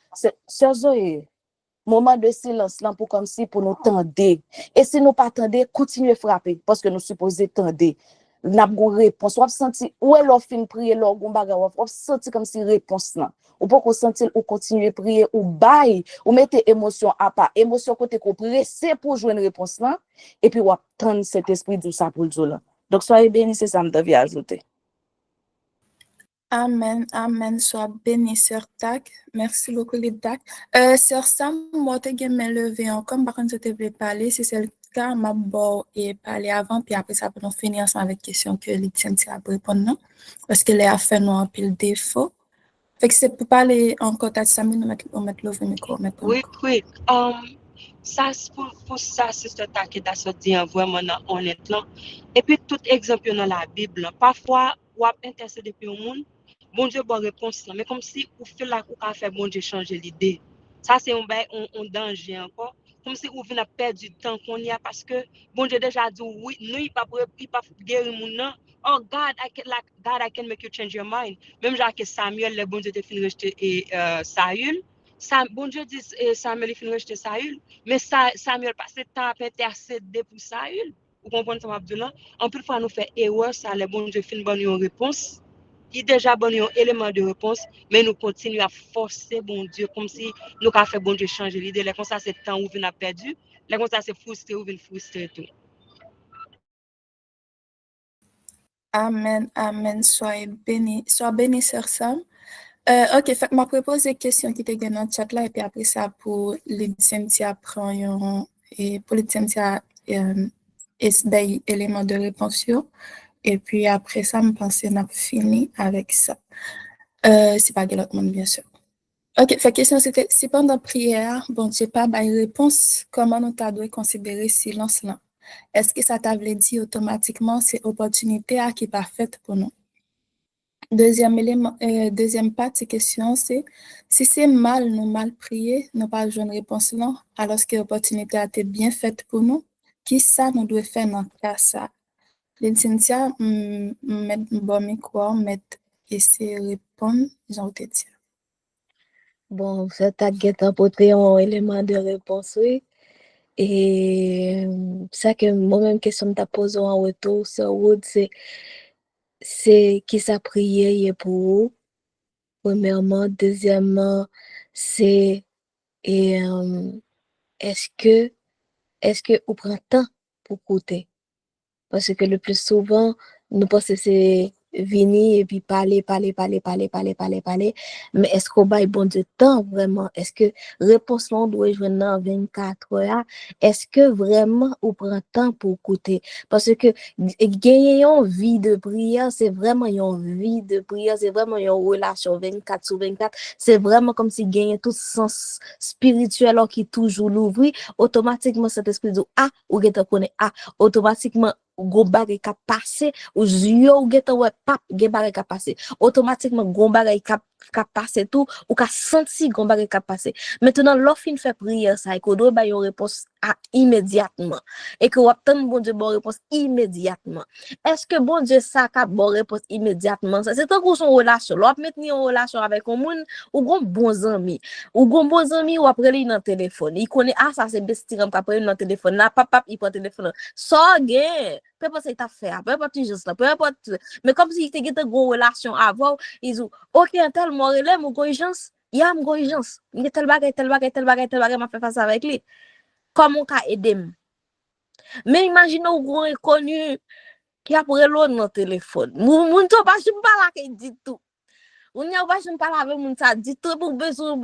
moment de silence là pour comme si pour nous tendre et si nous pas tendre continuer frapper parce que nous supposons tendre n'a pas réponse ou senti ou elle fin prier leur gon bagarre ou senti comme si réponse là ou pas qu'on sentir ou continuer prier ou bail ou mettre émotion à part émotion côté qu'on pressé pour joindre réponse là et puis ou attendre cet esprit du ça pour le là donc soyez bénis c'est ça me devait ajouter. Amen, amen, sois béni, sœur Tac. Merci beaucoup, les Tac. Sœur Sam, moi, tu as levé encore, par contre, je te voulais parler, si c'est le cas, ma bon et parler avant, puis après ça, nous finir ensemble avec question que l'Étienne a répondre, non? Parce que les a fait nous un pile défaut. Fait que c'est pour parler encore, t'as Sam, nous mettre le micro. Oui. Ça, pour ça, c'est ce qui t'a dit vraiment honnêtement. Et puis, tout exemple dans la Bible, parfois, on a intercédé pour le monde, bon Dieu, bonne réponse, mais comme si on fait la coup à faire bon Dieu changer l'idée. Ça, c'est un danger encore. comme si ou vient perdre du temps qu'on y a parce que bon Dieu déjà dit oui, nous il pas guérir mon non. Oh God, I can make you change your mind. Même Jacques Samuel, le bon Dieu te fin rejeter et Saül. Bon Dieu dit Samuel il fin rejeter Saül, mais Samuel passé temps à intercéder pour Saül. Vous comprenez ça m'a dit là? En plus fois nous fait erreur ça le bon Dieu fin bonne réponse. Il déjà bon un élément de réponse, mais nous continuons à forcer bon Dieu comme si nous avons fait bon Dieu changer l'idée. Là, comme ça, c'est temps où vous avez perdu. Là, comme ça, c'est frustré ou vous frustré tout. Amen, amen. Sois béni, Sœur Sam. Ok, fait que m'a proposé question qui était dans le chat là, et puis après ça, pour les Cynthia prend et pour les Cynthia des éléments de réponse. Et puis après ça, je pense qu'on a fini avec ça. C'est pas l'autre monde, bien sûr. Ok, fait question c'était, si pendant prière, bon Dieu pas réponse, comment nous t'as dû considérer silence là? Est-ce que ça t'avait dit automatiquement c'est opportunité qui pas faite pour nous? Deuxième partie question, c'est si c'est nous mal prier, nous pas une réponse là, alors que l'opportunité a été bien faite pour nous, qui ça nous doit faire dans cas ça? Cynthia, mettre bon micro, mettre essayer répondre, j'en te dire. Bon, ça t'a apporté un élément de réponse, oui. Et ça que moi-même question t'a posé en retour sur Wood, c'est qui ça prié pour vous, premièrement. Deuxièmement, c'est est-ce que vous prenez temps pour écouter? Parce que le plus souvent, nous pensons que c'est venir et puis parler. Mais est-ce qu'on va bon de temps vraiment? Est-ce que réponse là, on doit jouer dans 24 heures? Est-ce que vraiment on prend temps pour écouter? Parce que gagner une vie de prière, c'est vraiment une vie de prière, c'est vraiment une relation 24 sur 24. C'est vraiment comme si gagner tout sens spirituel qui toujours l'ouvrir. Automatiquement, cet esprit dit, ou que tu connais, automatiquement, gon bagay ka passe ou yo ou geta ouais pap gen bagay ka passe automatiquement gon bagay ka passe tout ou ka senti gon bagay ka passe maintenant l'offre fait prière ça et qu'on doit ba une réponse immédiatement et que obtient bon Dieu bonne réponse immédiatement. Est-ce que bon Dieu ça ka bonne réponse immédiatement? Ça c'est tant qu'on son relation l'op maintenir en relation avec un monde ou gon bons amis ou après li dans téléphone il connaît ça c'est bestiram après dans téléphone là pap il prend téléphone so gain peu importe ce que tu as fait, peu importe juste là, peu importe, mais comme si tu as une relation avant, ils disent, ok, tel m'a relève, mon urgence, il y a une urgence, il y a tel bagage, m'a fait face avec lui. Comment on peut aider? Mais imaginez un gros inconnu qui a pris l'autre dans le téléphone. Moun to pas là qui dit tout. On n'y a pas de parler avec moun ça dit tout pour besoin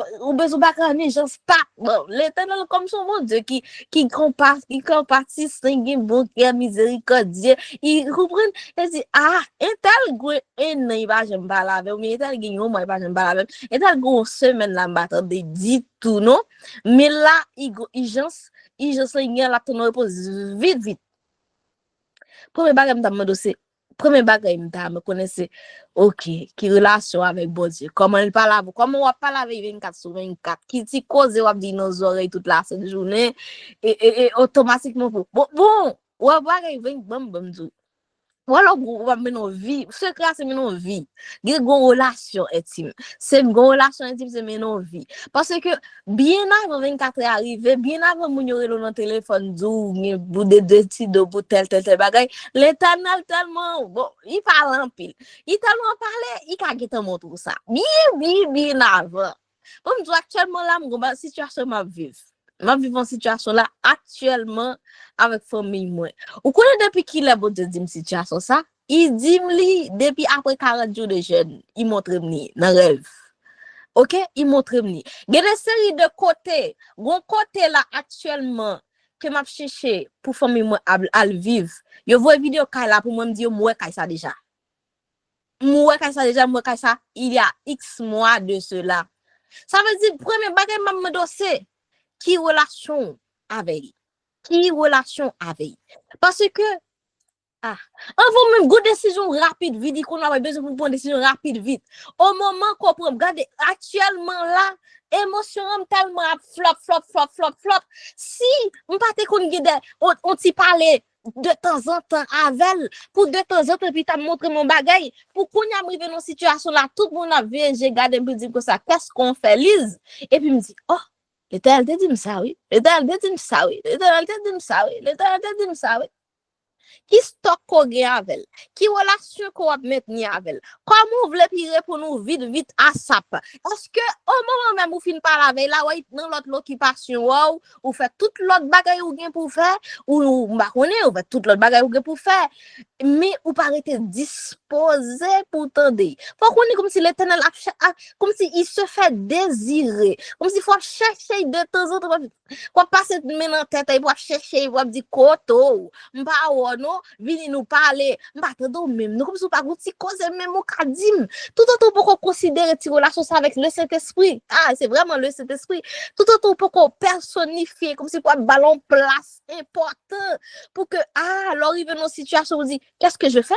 bakani juste pas bon l'éternel comme son mon Dieu qui compatit sanguin bon qui est miséricordieux il comprend il dit un tel gros il va jamais parler avec mais tel gagnon moi pas jamais parler avec et tel gros semaine là m'attend de dit tout non mais là il juste sanguin là ton réponse vite premier bagage me connaissez OK qui relation avec bon Dieu comment il parle comment on parle avec 24 sur 24 qui ti cause ou dit nos oreilles toute la journée et automatiquement bon ou bagage 20 bam voilà, on va mener une vie. Ce que c'est mener une vie. Il y a une relation intime. C'est une relation intime, c'est mener une vie. Parce que bien avant 24 heures arrivé, bien avant mon yore dans le téléphone, pour des petits pour tel bagage, l'éternel tellement, bon, il parle en pile. Il tellement parlé, il a guetté mon tout ça. Bien avant. Comme actuellement là, mon situation m'a vivre. Ma vivre en situation là actuellement avec famille moi. Ou connaît depuis qu'il a bon de dire situation ça, il dit li depuis après 40 jours de jeûne, il montre me dans rêve. OK, il montre me. Il y a des séries de côté, gon côté là actuellement que m'a cherché pour famille moi à vivre. Yo vois vidéo kay là pour moi me dire moi kay ça déjà. Moi kay ça déjà, moi kay ça il y a X mois de cela. Ça veut dire premier bagage m'a me dossier qui relation avec parce que Ah, avant même une décision rapide, vite, qu'on a besoin de prendre une décision rapide, vite. Au moment qu'on prend, regardez, actuellement là, émotion tellement flop. Si on pas te qu'on on t'y parler de temps en temps avec pour de temps en temps puis t'as montré mon bagage pour qu'on y arrive dans une situation là tout le monde a vu j'ai gardé me dire que ça qu'est-ce qu'on fait Lise et puis me dit oh l'Éternel te dit ça oui l'Éternel te dit ça oui l'Éternel te dit ça oui l'Éternel te dit ça oui qui stock qu'on gagne avec qui relation qu'on va mettre avec comment vous voulez puis répondre vite à ça est-ce que au moment même vous fin par la veille là ouais dans l'autre l'occupation wow ou fait toute l'autre bagaille ou gain pour faire ou bah connaît ou fait toute l'autre bagaille ou gain pour faire mais ou pas être disposé pour tendre faut qu'on est comme si l'Éternel comme si il se fait désirer comme si faut chercher de temps en temps pour passer maintenant tête pour chercher pour dire koto m'pa non vini nous parler m'pa tendo même nous comme si pas petit cause même au kadim tout autant pour considérer ti relation ça avec le Saint-Esprit c'est vraiment le Saint-Esprit tout autant pour qu'on personnifier comme si pour ballon place important pour que alors arrive dans une situation où dit qu'est-ce que je fais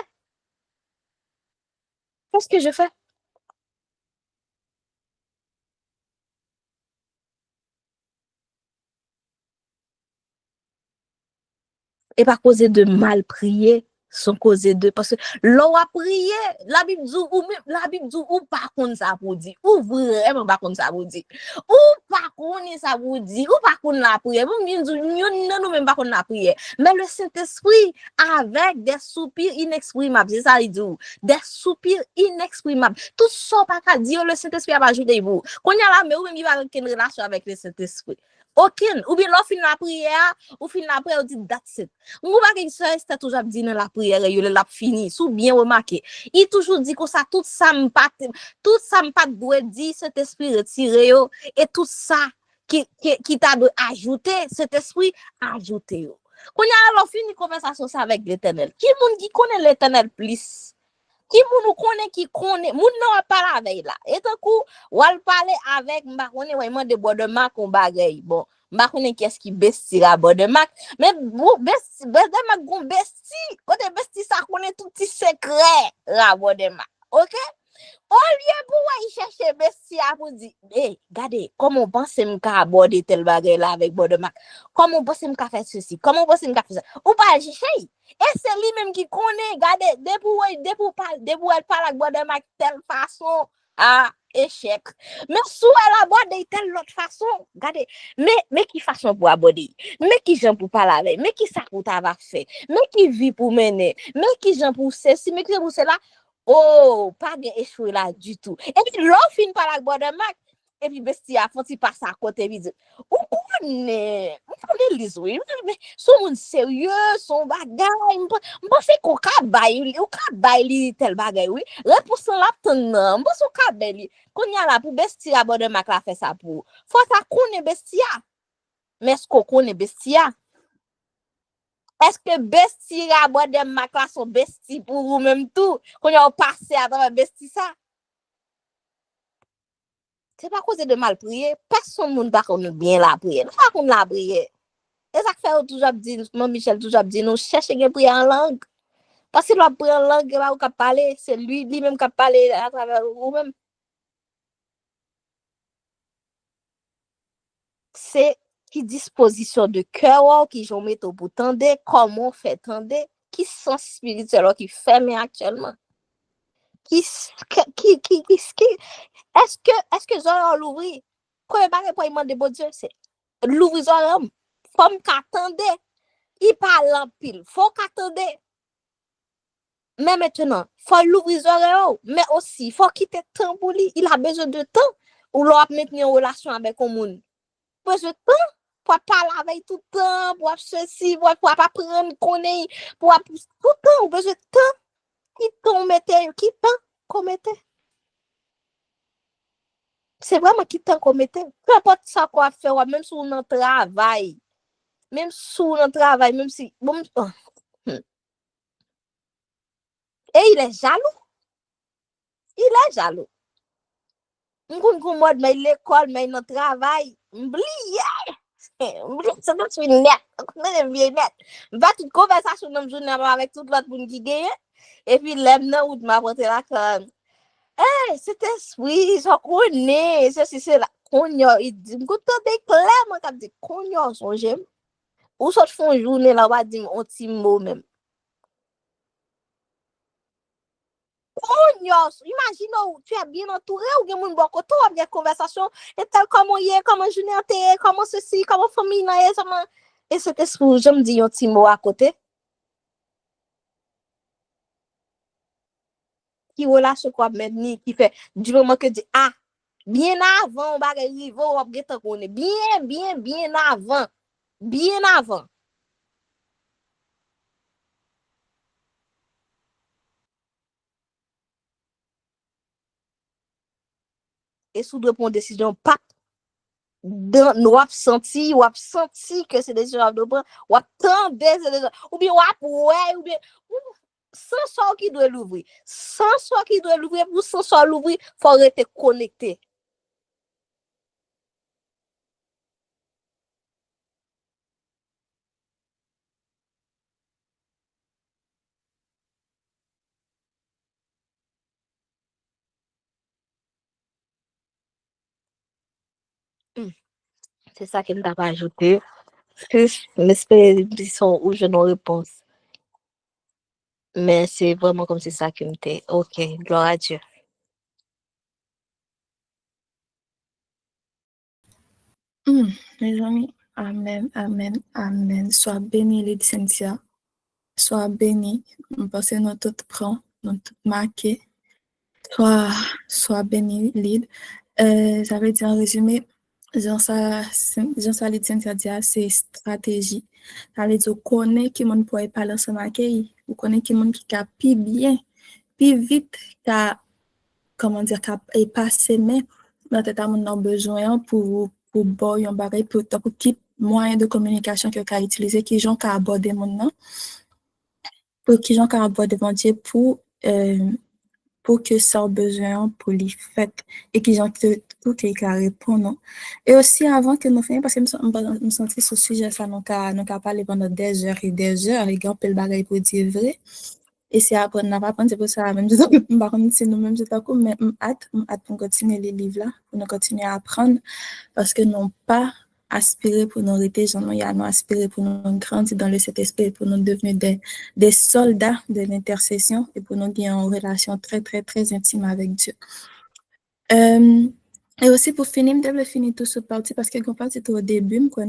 et pas causer de mal prier sont causés de parce que l'on a prié la Bible dit ou pas contre ça pour dire ou vraiment pas contre ça pour dire ou pas contre ça pour dire ou pas contre la prière nous même pas contre la prière mais le Saint-Esprit avec des soupirs inexprimables c'est ça il dit des soupirs inexprimables tout ça pas qu'à dire le Saint-Esprit a ajouté vous qu'on y a là mais ou même il va avoir une relation avec le Saint-Esprit aucun ou bien l'on fin la prière ou fin la prière on dit that's it on va que ça c'est toujours dit dans la prière il l'a fini sous bien remarqué il toujours dit que ça tout ça pas doit dire cet esprit retiré et tout ça qui t'a ajouté cet esprit ajouté quand y a alors fini conversation ça avec l'Éternel qui monde qui connaît l'Éternel plus qui moun connaît qui connaît moun n'a pas la veille là et tant coup ou al parler avec m'a connaît vraiment de bois de mac on bagaille bon m'a connaît qu'est-ce qui bestira bois de mac mais besti de mac gon besti côté besti ça connaît tout petit secret la bois de mac OK au lieu pour y chercher besti à pour dire regardez comment on pense m'ka aborder tel bagaille là avec bois de mac comment on pense m'ka faire ceci comment on pense m'ka faire ça ou pas chercher et c'est lui-même qui connaît, regardez, depuis elle parle avec bois de mac telle façon, échec. Mais sous elle aborde de telle autre façon, regardez, mais qui façon pour aborder, mais qui gens pour parler avec, mais qui ça pour t'avoir fait, mais qui vit pour mener, mais qui gens pour ceci, mais qui gens pour cela, oh, pas bien échoué là du tout. Et puis l'autre fin parle avec bois de mac, et puis bestia faut il passe à côté il dit on connaît les oui mais son monde sérieux son bagage pense qu'on ka bail ou ka bail tel bagage oui réponse là non pense qu'on ka bail qu'on y a là pour bestia bord de mac la fait ça pour faut ça connaît bestia mais est-ce qu'on connaît bestia est-ce que bestia bord de mac là sont bestie pour vous même tout qu'on y a passé à travers bestia ça c'est pas cause de mal prier personne monde pas connaît bien la prière pas comme la prière et ça fait toujours dit mon Michel toujours dit nous chercher à prier en langue parce que la prière en langue là ou capable parler c'est lui-même qui parler à travers ou même c'est qui disposition de cœur qui j'en mets au bout tendre comment fait tendre qui sens spirituel qui fait mais actuellement qui est-ce que j'en l'ouvrir quoi pas pour demander bon Dieu c'est l'ouvrir l'homme comme qu'attendait il parle en pile faut qu'attendait mais maintenant faut l'ouvrir mais aussi faut quitter temps pour lui il a besoin de temps ou l'on maintenir en relation avec un monde besoin de temps pour parler avec tout le temps pour ceci pour pas prendre connaître pour tout le temps besoin de temps qui temps qu'on mettait c'est vraiment qui temps qu'on mettait peu importe ça quoi faire même si on travaille même si bon et il est jaloux on mode mais l'école mais notre travail oublié C'est tout suite net. Même bien net. Va toute conversation dans journée avec tout l'autre monde qui gagne. Et puis l'aime nan ou m'a porté là comme cet esprit, je connais, c'est là. Konyo, il dit, m'koute de clairement comme dit konyo son j'aime. Ou soit font journée là va dire un petit mot même. Konyo, imagine tu es bien entouré ou gen moun bon côté ou bien conversation et tel comment hier, comment journée était, comment ceci, comment famille là et cet esprit, je me dis un petit mot à côté. Qui relâche quoi maintenant qui fait du moment que dit bien avant bagay rivo ou geta connaît bien avant et sous de prendre décision pas dans nous senti que c'est décision de prendre ou attendre ou bien ou bien sans soi qui doit l'ouvrir pour sans soi l'ouvrir faut rester connecté. C'est ça que je t'ai ajouté. J'espère où je n'ai réponse. Mais c'est vraiment comme c'est ça que m'était. Ok, gloire à Dieu. Mes amis, amen, amen, amen. Sois béni, Lady Cynthia. Sois béni. Parce que nous tout prend, nous tout marqué. Sois béni, Lyd. J'avais dit en résumé, Jean Lyd Cynthia dit, c'est stratégie. Ça veut dire qu'on connaît qui monde pourrait parler ensemble avec lui. On connaît qui monde qui a plus bien, plus vite, qui a, comment dire, qui a passé, mais dans tête à mon a besoin pour boy un bagay pour qui moyen de communication que qu'a utiliser qui gens qu'a aborder maintenant pour qui gens qu'a aborder devant Dieu pour que ça a besoin pour les fêtes et qui gens pour qu'il répondre. Et aussi avant que nous fassions parce que me sentis ce sujet ça nous qu'a parlé pendant des heures et des heures les gars peut le bagay pour dire vrai. Et c'est après on n'a pas pensé pour ça même par contre c'est nous même c'est pas mais hâte pour continuer les livres là pour nous continuer à apprendre parce que non pas aspirer pour nous rester genre il y a nous aspirer pour nous grandir dans le Saint-Esprit pour nous devenir des soldats de l'intercession et pour nous gagner une relation très très très intime avec Dieu. Et aussi pour finir, je devais finir tout ce parti parce que quand c'était au début, quand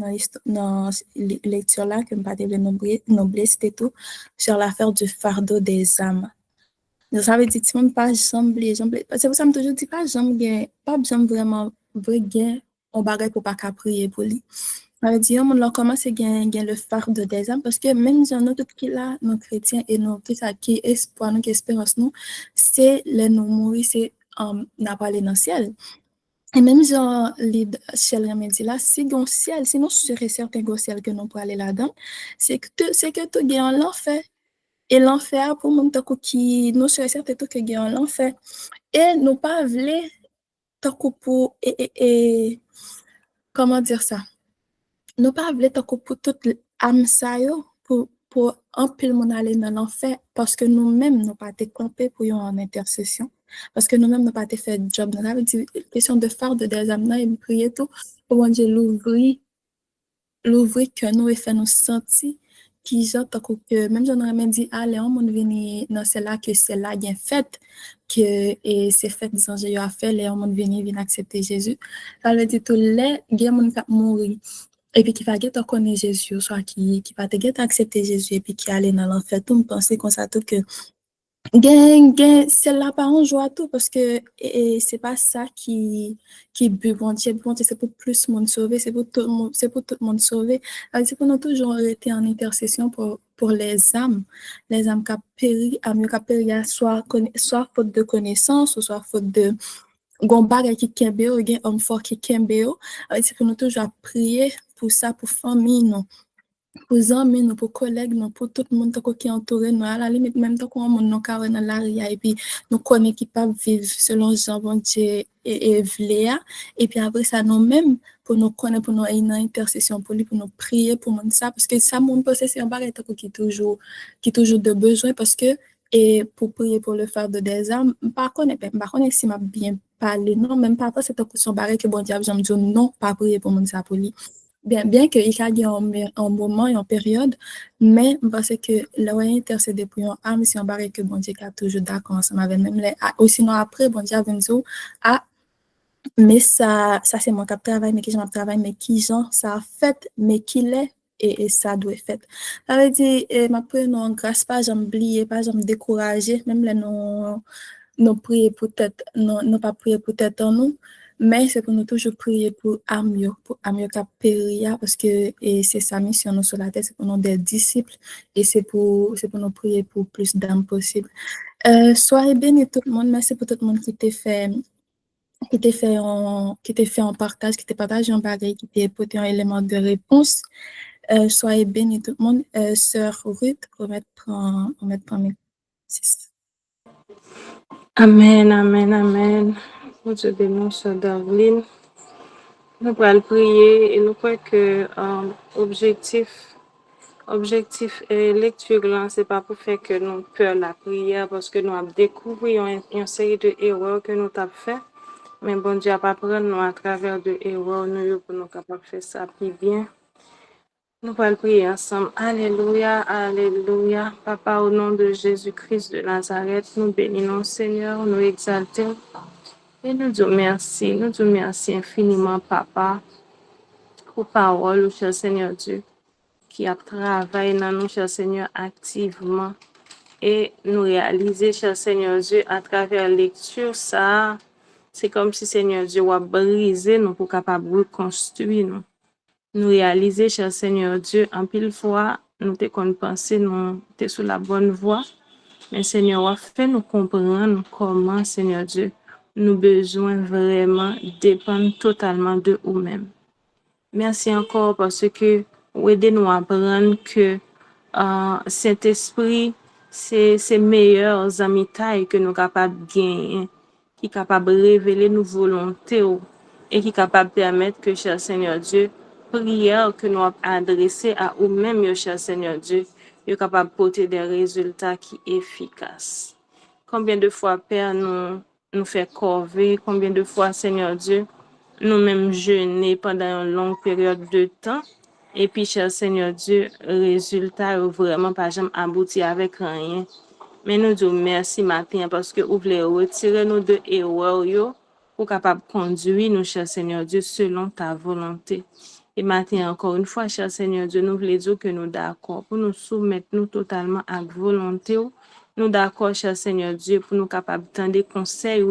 dans lecture là, que je pas devais nommer, c'était tout sur l'affaire du fardeau des âmes. Donc ça veut dire que tu pas jambe. C'est pour ça que je toujours dis pas jambe vraiment vrai gain on bagay pour pas qu'à prier pour lui. Ça veut dire on là commence à gagner le fardeau des âmes parce que même dans notre qui là, nos chrétiens et nos qui espoir, nos espérance nous, c'est les nous mourir, c'est n'a pas aller dans le ciel. Et même genre les ciel remédie là, si gon ciel, sinon sûr et certain gon ciel que nous pour aller là-dedans, c'est que tout gagne l'enfer. Et l'enfer pour mon tako qui nous sûr et certain tout que gagne l'enfer. Et nous pas vle tako pour et comment dire ça? Nous pas vle tako pour toute âme ça yo pour un pile mon aller dans l'enfer parce que nous-mêmes nous pas été campés pour en intercession. Parce que nous-mêmes, nous pas fait job. Nous avons dit, question de farde des âmes, et prier tout, pour Dieu l'ouvrir que nous et fait nous sentir, qui genre, que même j'en aurais dit, allez, on venir dans celle-là, que celle-là bien faite, que, et c'est fait, disons, j'ai eu à faire, les on venir accepter Jésus. Ça veut dire, tous les, gens qui mourir. Et puis, qui va guetter connaître Jésus, soit qui va te guetter accepter Jésus, et puis qui allait dans l'enfer, tout me penser comme ça, tout que, c'est la parole joie tout parce que c'est pas ça qui bon Dieu c'est pour plus monde sauver c'est pour tout le monde sauver c'est pour nous toujours été en intercession pour les âmes qui péri à mieux qui péri soit faute de connaissance ou soit faute de gon bagay qui kembe ou gen homme fort qui kembe c'est pour nous toujours prier pour ça pour famille non pour amis, nous, pour collègues, nous, pour tout le monde qui est entouré, nous, à la limite, même tant qu'on a nos carrés dans l'arrière, et puis nous connaissons qui peuvent vivre selon Jean bon Dieu et Vléa, et puis après ça, nous-mêmes, pour nous connaître, pour nous avoir une intercession pour lui, pour nous prier pour mon ça, parce que ça, mon possession barre qui est toujours de besoin, parce que, et pour prier pour le faire de des armes, par contre si m'a bien parlé, non, même parfois c'est un son barré que bon diable, j'aime dire non, pas prier pour mon ça pour lui. Bien que il y a un moment et une période, mais parce que là où intercéder pour une âme, c'est un barré que bon Dieu a toujours d'accord ensemble avec même les, sinon après, bon Dieu a venu dire, mais ça c'est mon cap travail, mais qui j'en travaille, mais qui j'en ça a fait, mais qui l'est, et ça doit être fait. Ça veut dire, ma prière non grâce pas, j'aime oublier, pas j'aime décourager, même là non prier peut-être, non pas prier peut-être en nous, mais c'est pour nous toujours prier pour Amio qui périr, parce que et c'est sa mission nous sur la terre, c'est pour nous des disciples, et c'est pour nous prier pour plus d'âmes possible. Soyez bénis tout le monde, merci pour tout le monde qui t'a fait en partage, qui t'a partagé un bagage, qui t'a apporté un élément de réponse. Soyez bénis tout le monde. Sœur Ruth, on va mettre 6. Amen, amen, amen. Mon Dieu bénisse, Sœur Darlene. Nous allons prier et nous croyons que objectif lecture là, c'est pas pour faire que nous peur la prière, parce que nous avons découvert une série de erreurs que nous avons fait. Mais bon Dieu a pas prendre nous à travers de erreurs nous pour nous capables de faire ça plus bien. Nous allons prier ensemble. Alléluia, alléluia. Papa, au nom de Jésus-Christ de Nazareth, nous bénissons Seigneur, nous exaltons. Et nous disons merci. Nous disons merci infiniment, Papa, pour parole, cher Seigneur Dieu, qui a travaillé dans nous, cher Seigneur, activement. Et nous réaliser, cher Seigneur Dieu, à travers la lecture, ça, c'est comme si Seigneur Dieu a brisé nous pour capable reconstruire nous. Nous réaliser, cher Seigneur Dieu, en pile fois, nous te qu'on penser nous t'es sur la bonne voie, mais Seigneur, a fait nous comprendre comment, Seigneur Dieu, nous besoin vraiment dépendre totalement de nous-mêmes. Merci encore parce que vous aidez nous à apprendre que cet esprit, c'est meilleurs amis que nous capables de gagner, qui est capable de révéler nos volontés et qui est capable de permettre que, cher Seigneur Dieu, prière que nous avons adressée à nous-mêmes, cher Seigneur Dieu, est capable de porter des résultats qui sont efficaces. Combien de fois, Père, nous fait corvée, combien de fois, Seigneur Dieu, nous-mêmes jeûner pendant une longue période de temps, et puis, cher Seigneur Dieu, résultat vraiment pas jamais abouti avec rien. Mais nous disons merci matin parce que vous voulez retirer nous de erreurs pour capable conduire nous, cher Seigneur Dieu, selon ta volonté. Et matin, encore une fois, cher Seigneur Dieu, nous voulons dire que nous d'accord pour nous soumettre nous totalement à la volonté. Nous d'accord, cher Seigneur Dieu, pour nous capables de tendre des conseils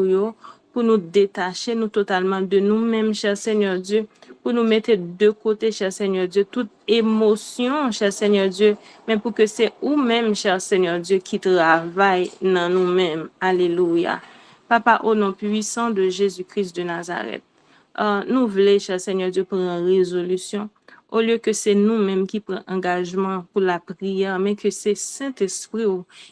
pour nous détacher nous totalement de nous-mêmes, cher Seigneur Dieu, pour nous mettre de côté, cher Seigneur Dieu, toute émotion, cher Seigneur Dieu, mais pour que c'est vous-même, cher Seigneur Dieu, qui travaille dans nous-mêmes. Alléluia. Papa, au nom puissant de Jésus-Christ de Nazareth, nous voulons, cher Seigneur Dieu, prendre une résolution. Au lieu que c'est nous-mêmes qui prenons engagement pour la prière, mais que c'est Saint-Esprit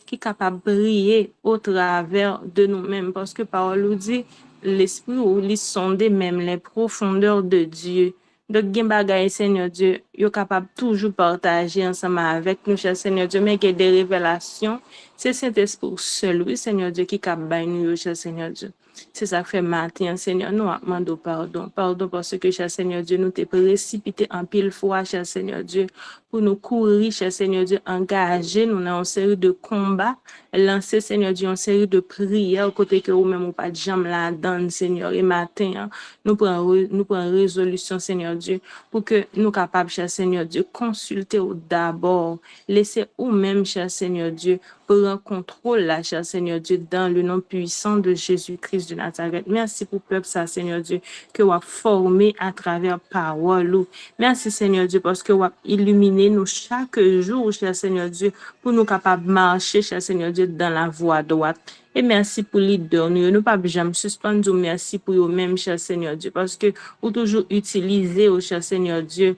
qui est capable de briller au travers de nous-mêmes. Parce que parole nous dit, l'Esprit lui sonde même les profondeurs de Dieu. Donc, Gimbagaï, Seigneur Dieu, est capable de toujours partager ensemble avec nous, cher Seigneur Dieu, mais qu'il y ait des révélations. C'est Saint-Esprit seul, oui, Seigneur Dieu, qui est capable de nous, cher Seigneur Dieu. C'est ça que fait matin, Seigneur, nous demandons pardon. Pardon parce que, cher Seigneur Dieu, nous t'es précipité en pile fois, cher Seigneur Dieu, pour nous courir, cher Seigneur Dieu, engager nous dans une série de combats, lancer, Seigneur Dieu, une série de prières, côté que vous-même, ou pas de jambes là dedans, Seigneur. Et matin, nous prenons résolution, Seigneur Dieu, pour que nous capables, cher Seigneur Dieu, consulter d'abord, laisser vous-même, cher Seigneur Dieu, prendre contrôle, là, cher Seigneur Dieu, dans le nom puissant de Jésus-Christ de Nazareth. Merci pour le peuple, ça, Seigneur Dieu, que vous avez formé à travers parole. Merci, Seigneur Dieu, parce que vous avez illuminé nous chaque jour, cher Seigneur Dieu, pour nous capables de marcher, cher Seigneur Dieu, dans la voie droite. Et merci pour leader. Nous ne pas jamais suspendre. Merci pour vous-même, cher Seigneur Dieu, parce que vous toujours utilisez, cher Seigneur Dieu,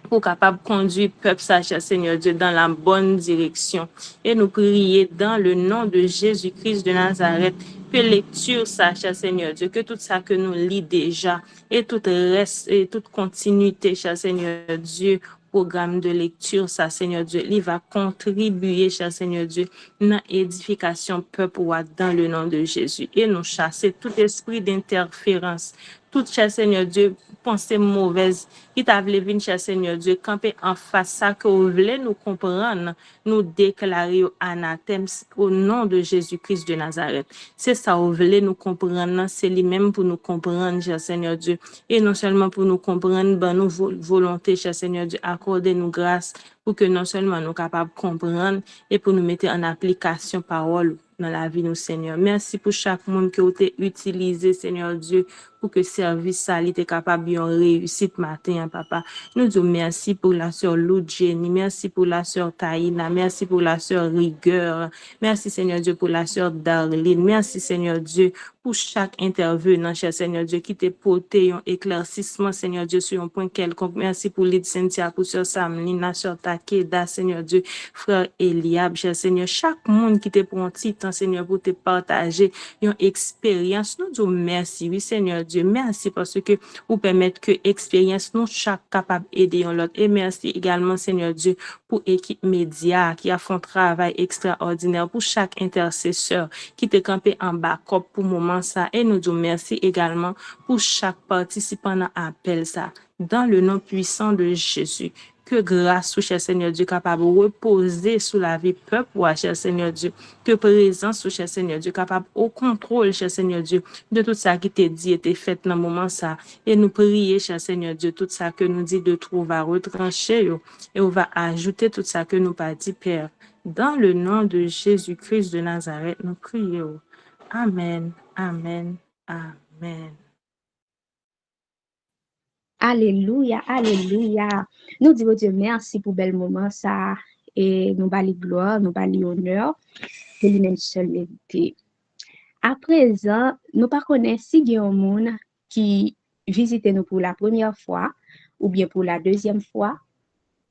pour capable conduire peuple ça, cher Seigneur Dieu, dans la bonne direction. Et nous prions dans le nom de Jésus-Christ de Nazareth. que lecture ça, cher Seigneur Dieu, que tout ça que nous lit déjà, et tout reste, et toute continuité, cher Seigneur Dieu, programme de lecture, ça, Seigneur Dieu, il va contribuer, cher Seigneur Dieu, dans l'édification peuple dans le nom de Jésus. Et nous chasser tout esprit d'interférence, tout, cher Seigneur Dieu, pensée mauvaise, qui t'a voulu venir, cher Seigneur Dieu, camper en face ça que vous voulez nous comprendre, nous déclarer anathème au nom de Jésus-Christ de Nazareth. C'est ça, vous voulez nous comprendre, c'est lui-même pour nous comprendre, cher Seigneur Dieu. Et non seulement pour nous comprendre, ben nous volonté, cher Seigneur Dieu, accordez-nous grâce pour que non seulement nous capables de comprendre et pour nous mettre en application parole dans la vie, nous, Seigneur. Merci pour chaque monde qui a été utilisé, Seigneur Dieu, pour que service ça était capable de réussite matin, papa. Nous disons merci pour la sœur Lou Jenny, merci pour la sœur Taïna, merci pour la sœur Rigueur, merci, Seigneur Dieu, pour la sœur Darlene, merci, Seigneur Dieu, pour chaque intervenant, cher Seigneur Dieu, qui t'a porté un éclaircissement, Seigneur Dieu, sur un point quelconque. Merci pour Lyd Cynthia, pour sœur Samlina, sœur Takeda, Seigneur Dieu, frère Eliab, cher Seigneur, chaque monde qui t'a pris un petit temps, Seigneur, pour te partager une expérience. Nous disons merci, oui, Seigneur Dieu, merci parce que vous permettez que l'expérience nous chaque capable d'aider l'autre. Et merci également, Seigneur Dieu, pour l'équipe média qui a fait un travail extraordinaire, pour chaque intercesseur qui te campé en backup pour moment ça. Et nous disons merci également pour chaque participant à l'appel ça. Dans le nom puissant de Jésus, que grâce, cher Seigneur Dieu, capable de reposer sous la vie peuple, cher Seigneur Dieu, que présence, cher Seigneur Dieu, capable au contrôle, cher Seigneur Dieu, de tout ça qui t'est dit et t'est fait dans le moment ça. Et nous prions, cher Seigneur Dieu, tout ça que nous dit de trouver à retrancher, et on va ajouter tout ça que nous pas dit, Père. Dans le nom de Jésus-Christ de Nazareth, nous prions. Amen, amen, amen. Alléluia, alléluia. Nous disons Dieu merci pour bel moment ça et nous bali gloire, nous bali honneur de lui-même seul mérité. À présent, nous pas connaissons si il y a un monde qui visite nous pour la première fois ou bien pour la deuxième fois.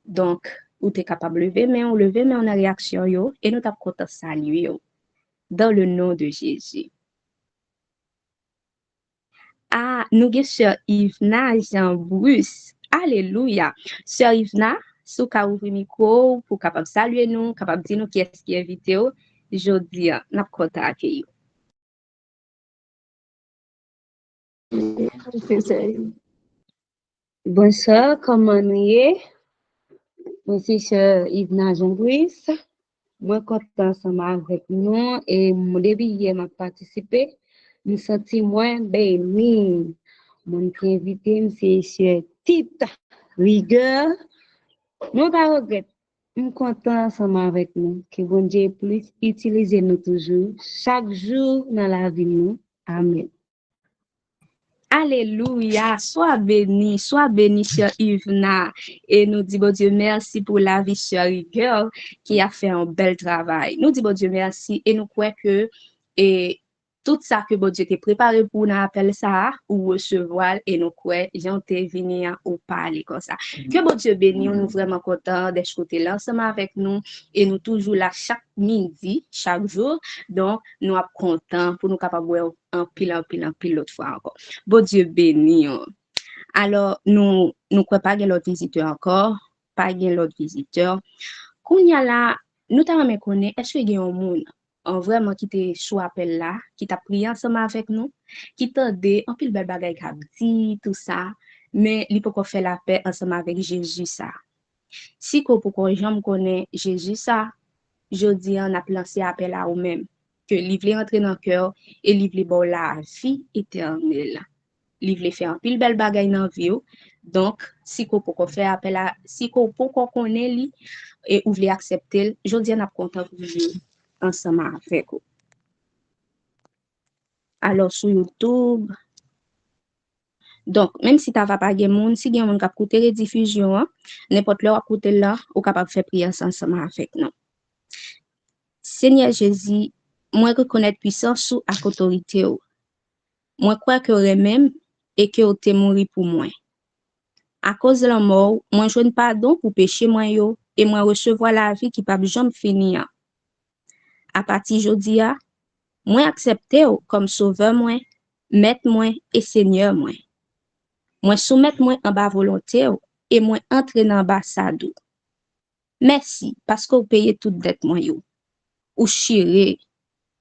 Donc, ou t'es capable de lever main, ou lever main en réaction yo et nous t'avons content saluer yo dans le nom de Jésus. Ah, nous avons Sœur Yvna Jean-Bruce. Alléluia. Sœur Yvna, si vous pouvez ouvrir le micro pour capable saluer nous, capable dire nous qui est-ce qui est invité, je dis, nous avons content accueillir. Bonsoir, comment vous êtes? Moi, c'est Sœur Yvna Jean-Bruce. Moi, content ensemble avec nous et mon début hier m'a participé. Je me sens moins béni. Mon invité, c'est Sœur Tite Rigueur. Nous pas regret. Je suis content ensemble avec nous. Que bon Dieu puisse utiliser nous toujours, chaque jour dans la vie nous. Amen. Alléluia, sois béni, Sœur Yvna. Et nous disons, Dieu, merci pour la vie, Sœur Rigueur, qui a fait un bel travail. Nous disons, Dieu, merci. Et nous croyons que tout ça que bon Dieu t'a préparé pour nous appeler ça, ou recevoir, et nous croyons, j'en t'ai venu ou parler comme ça. Que bon Dieu bénisse, nous vraiment contents d'être côté là ensemble avec nous, et nous toujours là chaque midi, chaque jour. Donc, nous sommes contents pour nous capables de en pile l'autre fois encore. Bon Dieu béni. Alors, nous croyons pas qu'il y a l'autre visiteur encore, pas qu'il y a l'autre visiteur. Quand il y a là, nous t'avons connaître, est-ce qu'il y a un monde vraiment qui te sous appel là, qui t'a prié ensemble avec nous, qui t'a dit en pile bel bagay qu'a dit tout ça, mais il peut qu'on faire la paix ensemble avec Jésus ça. Si qu'on peut qu'on jamais connaît Jésus ça, je dis on a lancé appel à ou même que il veut entrer dans le cœur et il veut bon la vie éternelle. Il veut faire un pile bel bagay dans vie. Donc si qu'on peut qu'on faire appel à, si qu'on peut qu'on connaît lui et ou veut accepter, je dis on a content pour vous ensemble avec vous. Alors sur YouTube, donc même si tu n'as pas de monde, si tu as écouté les diffusions, n'importe leur écouter là, ou capable faire prière ensemble avec nous. Seigneur Jésus, moi reconnaître puissance sous à autorité. Moi crois que vous même et que vous êtes mort pour moi. À cause de la mort, moi je ne pardon pour péché moi yo et moi recevoir la vie qui pas jamais finir. À partir d'aujourd'hui, Moi accepter comme sauveur moi, maître moi et seigneur moi. Moi soumettre moi en bas volonté et moi entrer dans l'ambassade. Merci parce que vous payez toute dette moi yo. Ou chiré,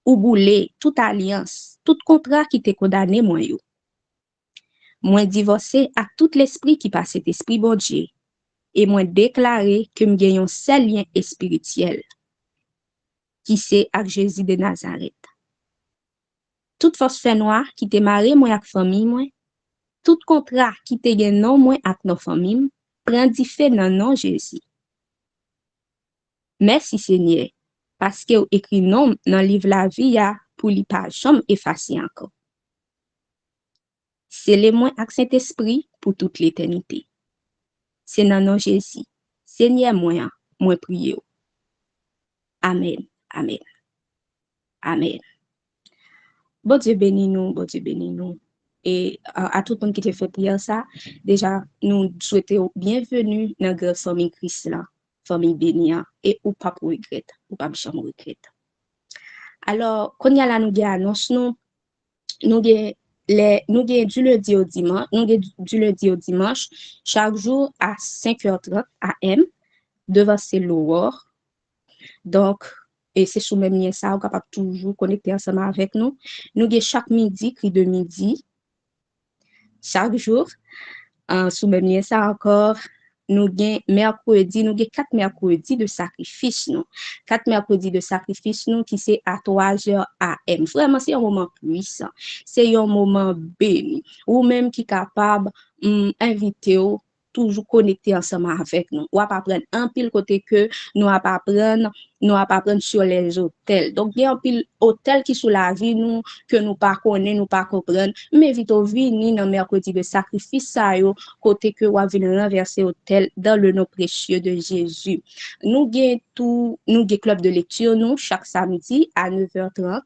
ou boulé, toute alliance, tout contrat qui te condamné moi yo. Moi divorcé à tout l'esprit qui passe cet esprit bon Dieu. Et moi déclaré que me gagne un seul lien spirituel qui c'est avec Jésus de Nazareth. Toute force fait noire qui te marré moi avec famille moi, tout contrat qui te gagne non moi avec nos familles, prend di fait dans nom Jésus. Merci Seigneur parce que vous écrit nom dans le livre la vie pour li pas jamais effacer encore. C'est le moi avec Saint-Esprit pour toute l'éternité. C'est dans nom Jésus. Seigneur moi prier. Amen. Amen. Amen. Bon Dieu bénis nous, bon Dieu bénis nous. Et à tout le monde qui te fait prier ça, déjà, nous souhaitons bienvenue dans la famille Christ là, famille bénie, et ou pas pour regret, ou pas jamais regret. Alors, quand il y a là, nous annonce nous du lundi au dimanche, du lundi au dimanche, chaque jour à 5h30 AM, devant c'est l'aurore. Donc, et c'est sous même lien ça, on est capable toujours connecter ensemble avec nous. Nous avons chaque midi, cri de midi, chaque jour, sous même lien ça encore, nous avons mercredi, nous avons 4 mercredis de sacrifice, nous. 4 mercredis de sacrifice, nous, qui c'est à 3h AM. Vraiment, c'est un moment puissant. C'est un moment béni. Ou même qui est capable d'inviter toujours connecté ensemble avec nous. Ou pas prendre un pile côté que nous pas prendre sur les hôtels. Donc il y a un pile hôtel qui sous la vie nous que nous pas connaît, nous pas comprendre, mais vite venir dans mercredi de sacrifice ça yo côté que ou venir renverser hôtel dans le nom précieux de Jésus. Nous gain club de lecture nous chaque samedi à 9h30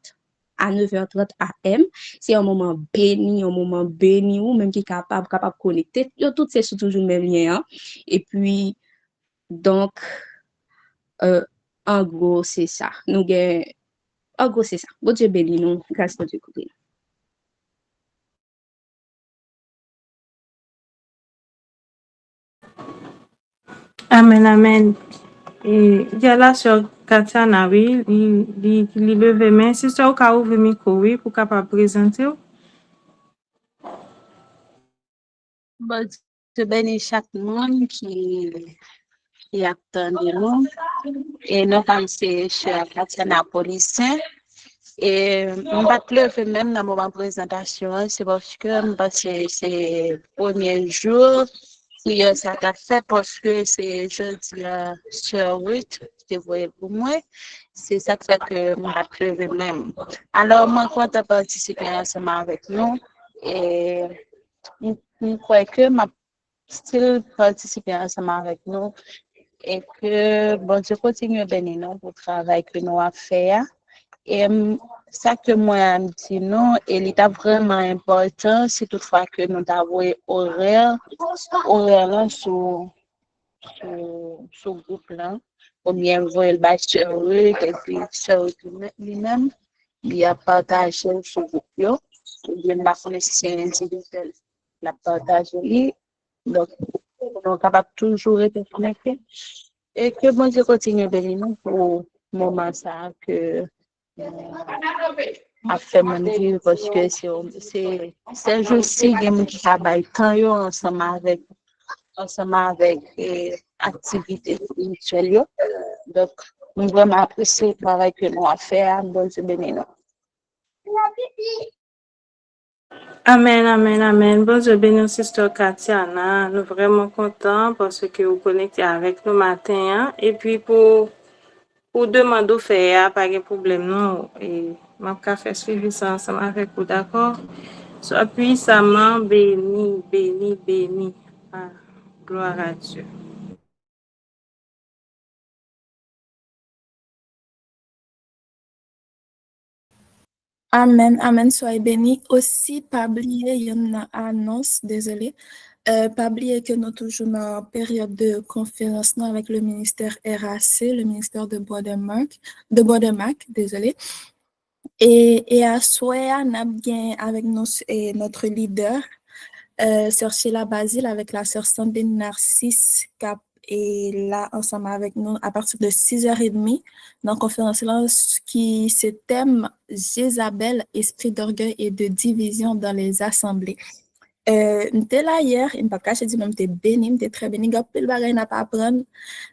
AM, c'est un moment béni, ou même qui est capable de connecter. Tout c'est toujours le même lien. Hein? Et puis, donc, en gros, c'est ça. En gros, c'est ça. Bon Dieu béni nous. Grâce à Dieu. Amen, amen. Et il y a là sur Katiana, oui, il leve main. Si c'est au cas où vous micro, oui, pour capable présenter. Bon Dieu bénisse chaque monde qui attend de nous. Et nous pensons sur Katiana Policien. Et on va lever même dans mon présentation, c'est parce que c'est le premier jour. Ça t'a fait parce que c'est jeudi sur 8, je voyais pour moi. C'est ça qui fait que je vais lever même. Alors, moi, quand tu as participé ensemble avec nous, et je crois que ma style participer ensemble avec nous et que bon Dieu continue à bénir nous pour le travail que nous avons fait. Et ça que moi me dit non, et il est vraiment important, si toutefois que nous avons horaire là sur groupe là, ou bien voir le bachelor, et puis sur lui-même, il a partagé sur groupe, ou bien la connaissance individuelle, la partager, donc on est capable toujours être connecté, et que bon Dieu continue à bénir nous pour le moment ça que a fait mon vie parce que c'est juste qui travaille tant ensemble avec activités spirituelles. Donc, nous vraiment apprécier le travail que nous avons fait. Bon Dieu béni nous. Amen, amen, amen. Bon Dieu béni, Sister Katiana. Nous vraiment contents parce que vous connectez avec nous matin. Hein? Et puis pour demander au faire, pas de problème, non. Et je vais faire suivre ça ensemble avec vous, d'accord? Sois puissamment béni, béni, béni. Ah, gloire à Dieu. Amen, amen, soyez bénis. Aussi, pas oublier, il y a une annonce, désolé. Pas oublier que nous toujours dans période de conférence avec le ministère RAC, le ministère de Bois de Marc, désolé. Et à soir, nous avons avec nous notre leader, Sœur Sheila Basile, avec la Sœur Sandrine Narcisse, et là, ensemble avec nous, à partir de 6h30, dans la conférence qui se thème Jézabel, esprit d'orgueil et de division dans les assemblées. J'étais là hier, je ne peux pas cacher, même j'étais béni, j'étais très béni. Il y a pile bagaille n'a pas apprendre,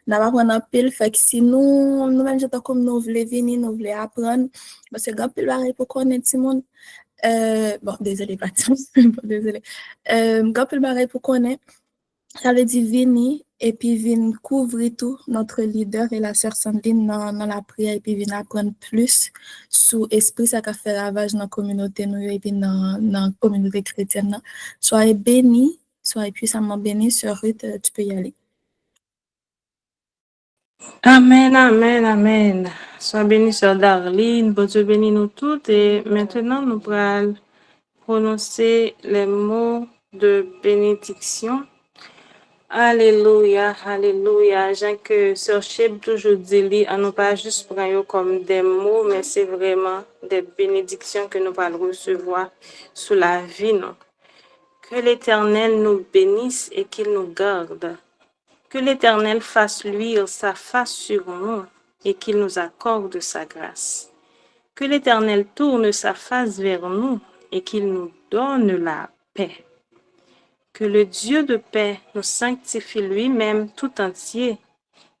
n'a pas apprendre en pile. Fait que si nous-mêmes, j'étais comme nous voulons venir, nous voulons apprendre, parce que il y a pile bagaille pour connaître tout le monde. Bon, désolé, pas tout, désolé. Il y a pile bagaille pour connaître. Ça veut dire venir et puis venir couvrir tout notre leader et la sœur Sandrine dans la prière et puis venir apprendre plus sur l'esprit ça qui fait ravage dans la communauté nous et puis dans la communauté chrétienne. Soyez bénis, soyez puissamment bénis. Sœur Ruth, tu peux y aller. Amen, amen, amen. Sois béni, sœur Darlene. Bon Dieu bénit nous toutes. Et maintenant, nous allons prononcer les mots de bénédiction. Alléluia, alléluia. Jean que Sœur Cheb toujours dit, à nous pas juste prendre comme des mots, mais c'est vraiment des bénédictions que nous allons recevoir sous la vie. Non? Que l'Éternel nous bénisse et qu'il nous garde. Que l'Éternel fasse luire sa face sur nous et qu'il nous accorde sa grâce. Que l'Éternel tourne sa face vers nous et qu'il nous donne la paix. Que le Dieu de paix nous sanctifie lui-même tout entier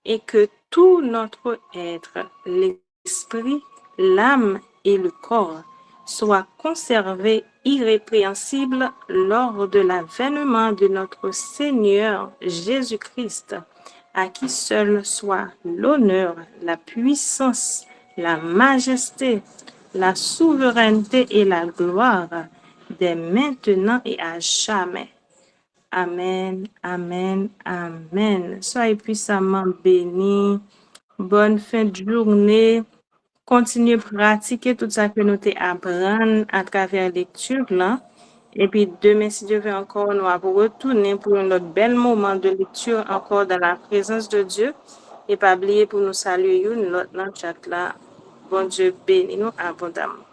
et que tout notre être, l'esprit, l'âme et le corps soient conservés irrépréhensibles lors de l'avènement de notre Seigneur Jésus-Christ, à qui seul soit l'honneur, la puissance, la majesté, la souveraineté et la gloire dès maintenant et à jamais. Amen, amen, amen. Soyez puissamment bénis. Bonne fin de journée. Continuez à pratiquer tout ça que nous apprenons à travers la lecture là. Et puis demain, si Dieu veut encore, nous allons retourner pour un autre bel moment de lecture encore dans la présence de Dieu. Et pas oublier pour nous saluer, nous, notre chat là. Bon Dieu bénit nous abondamment.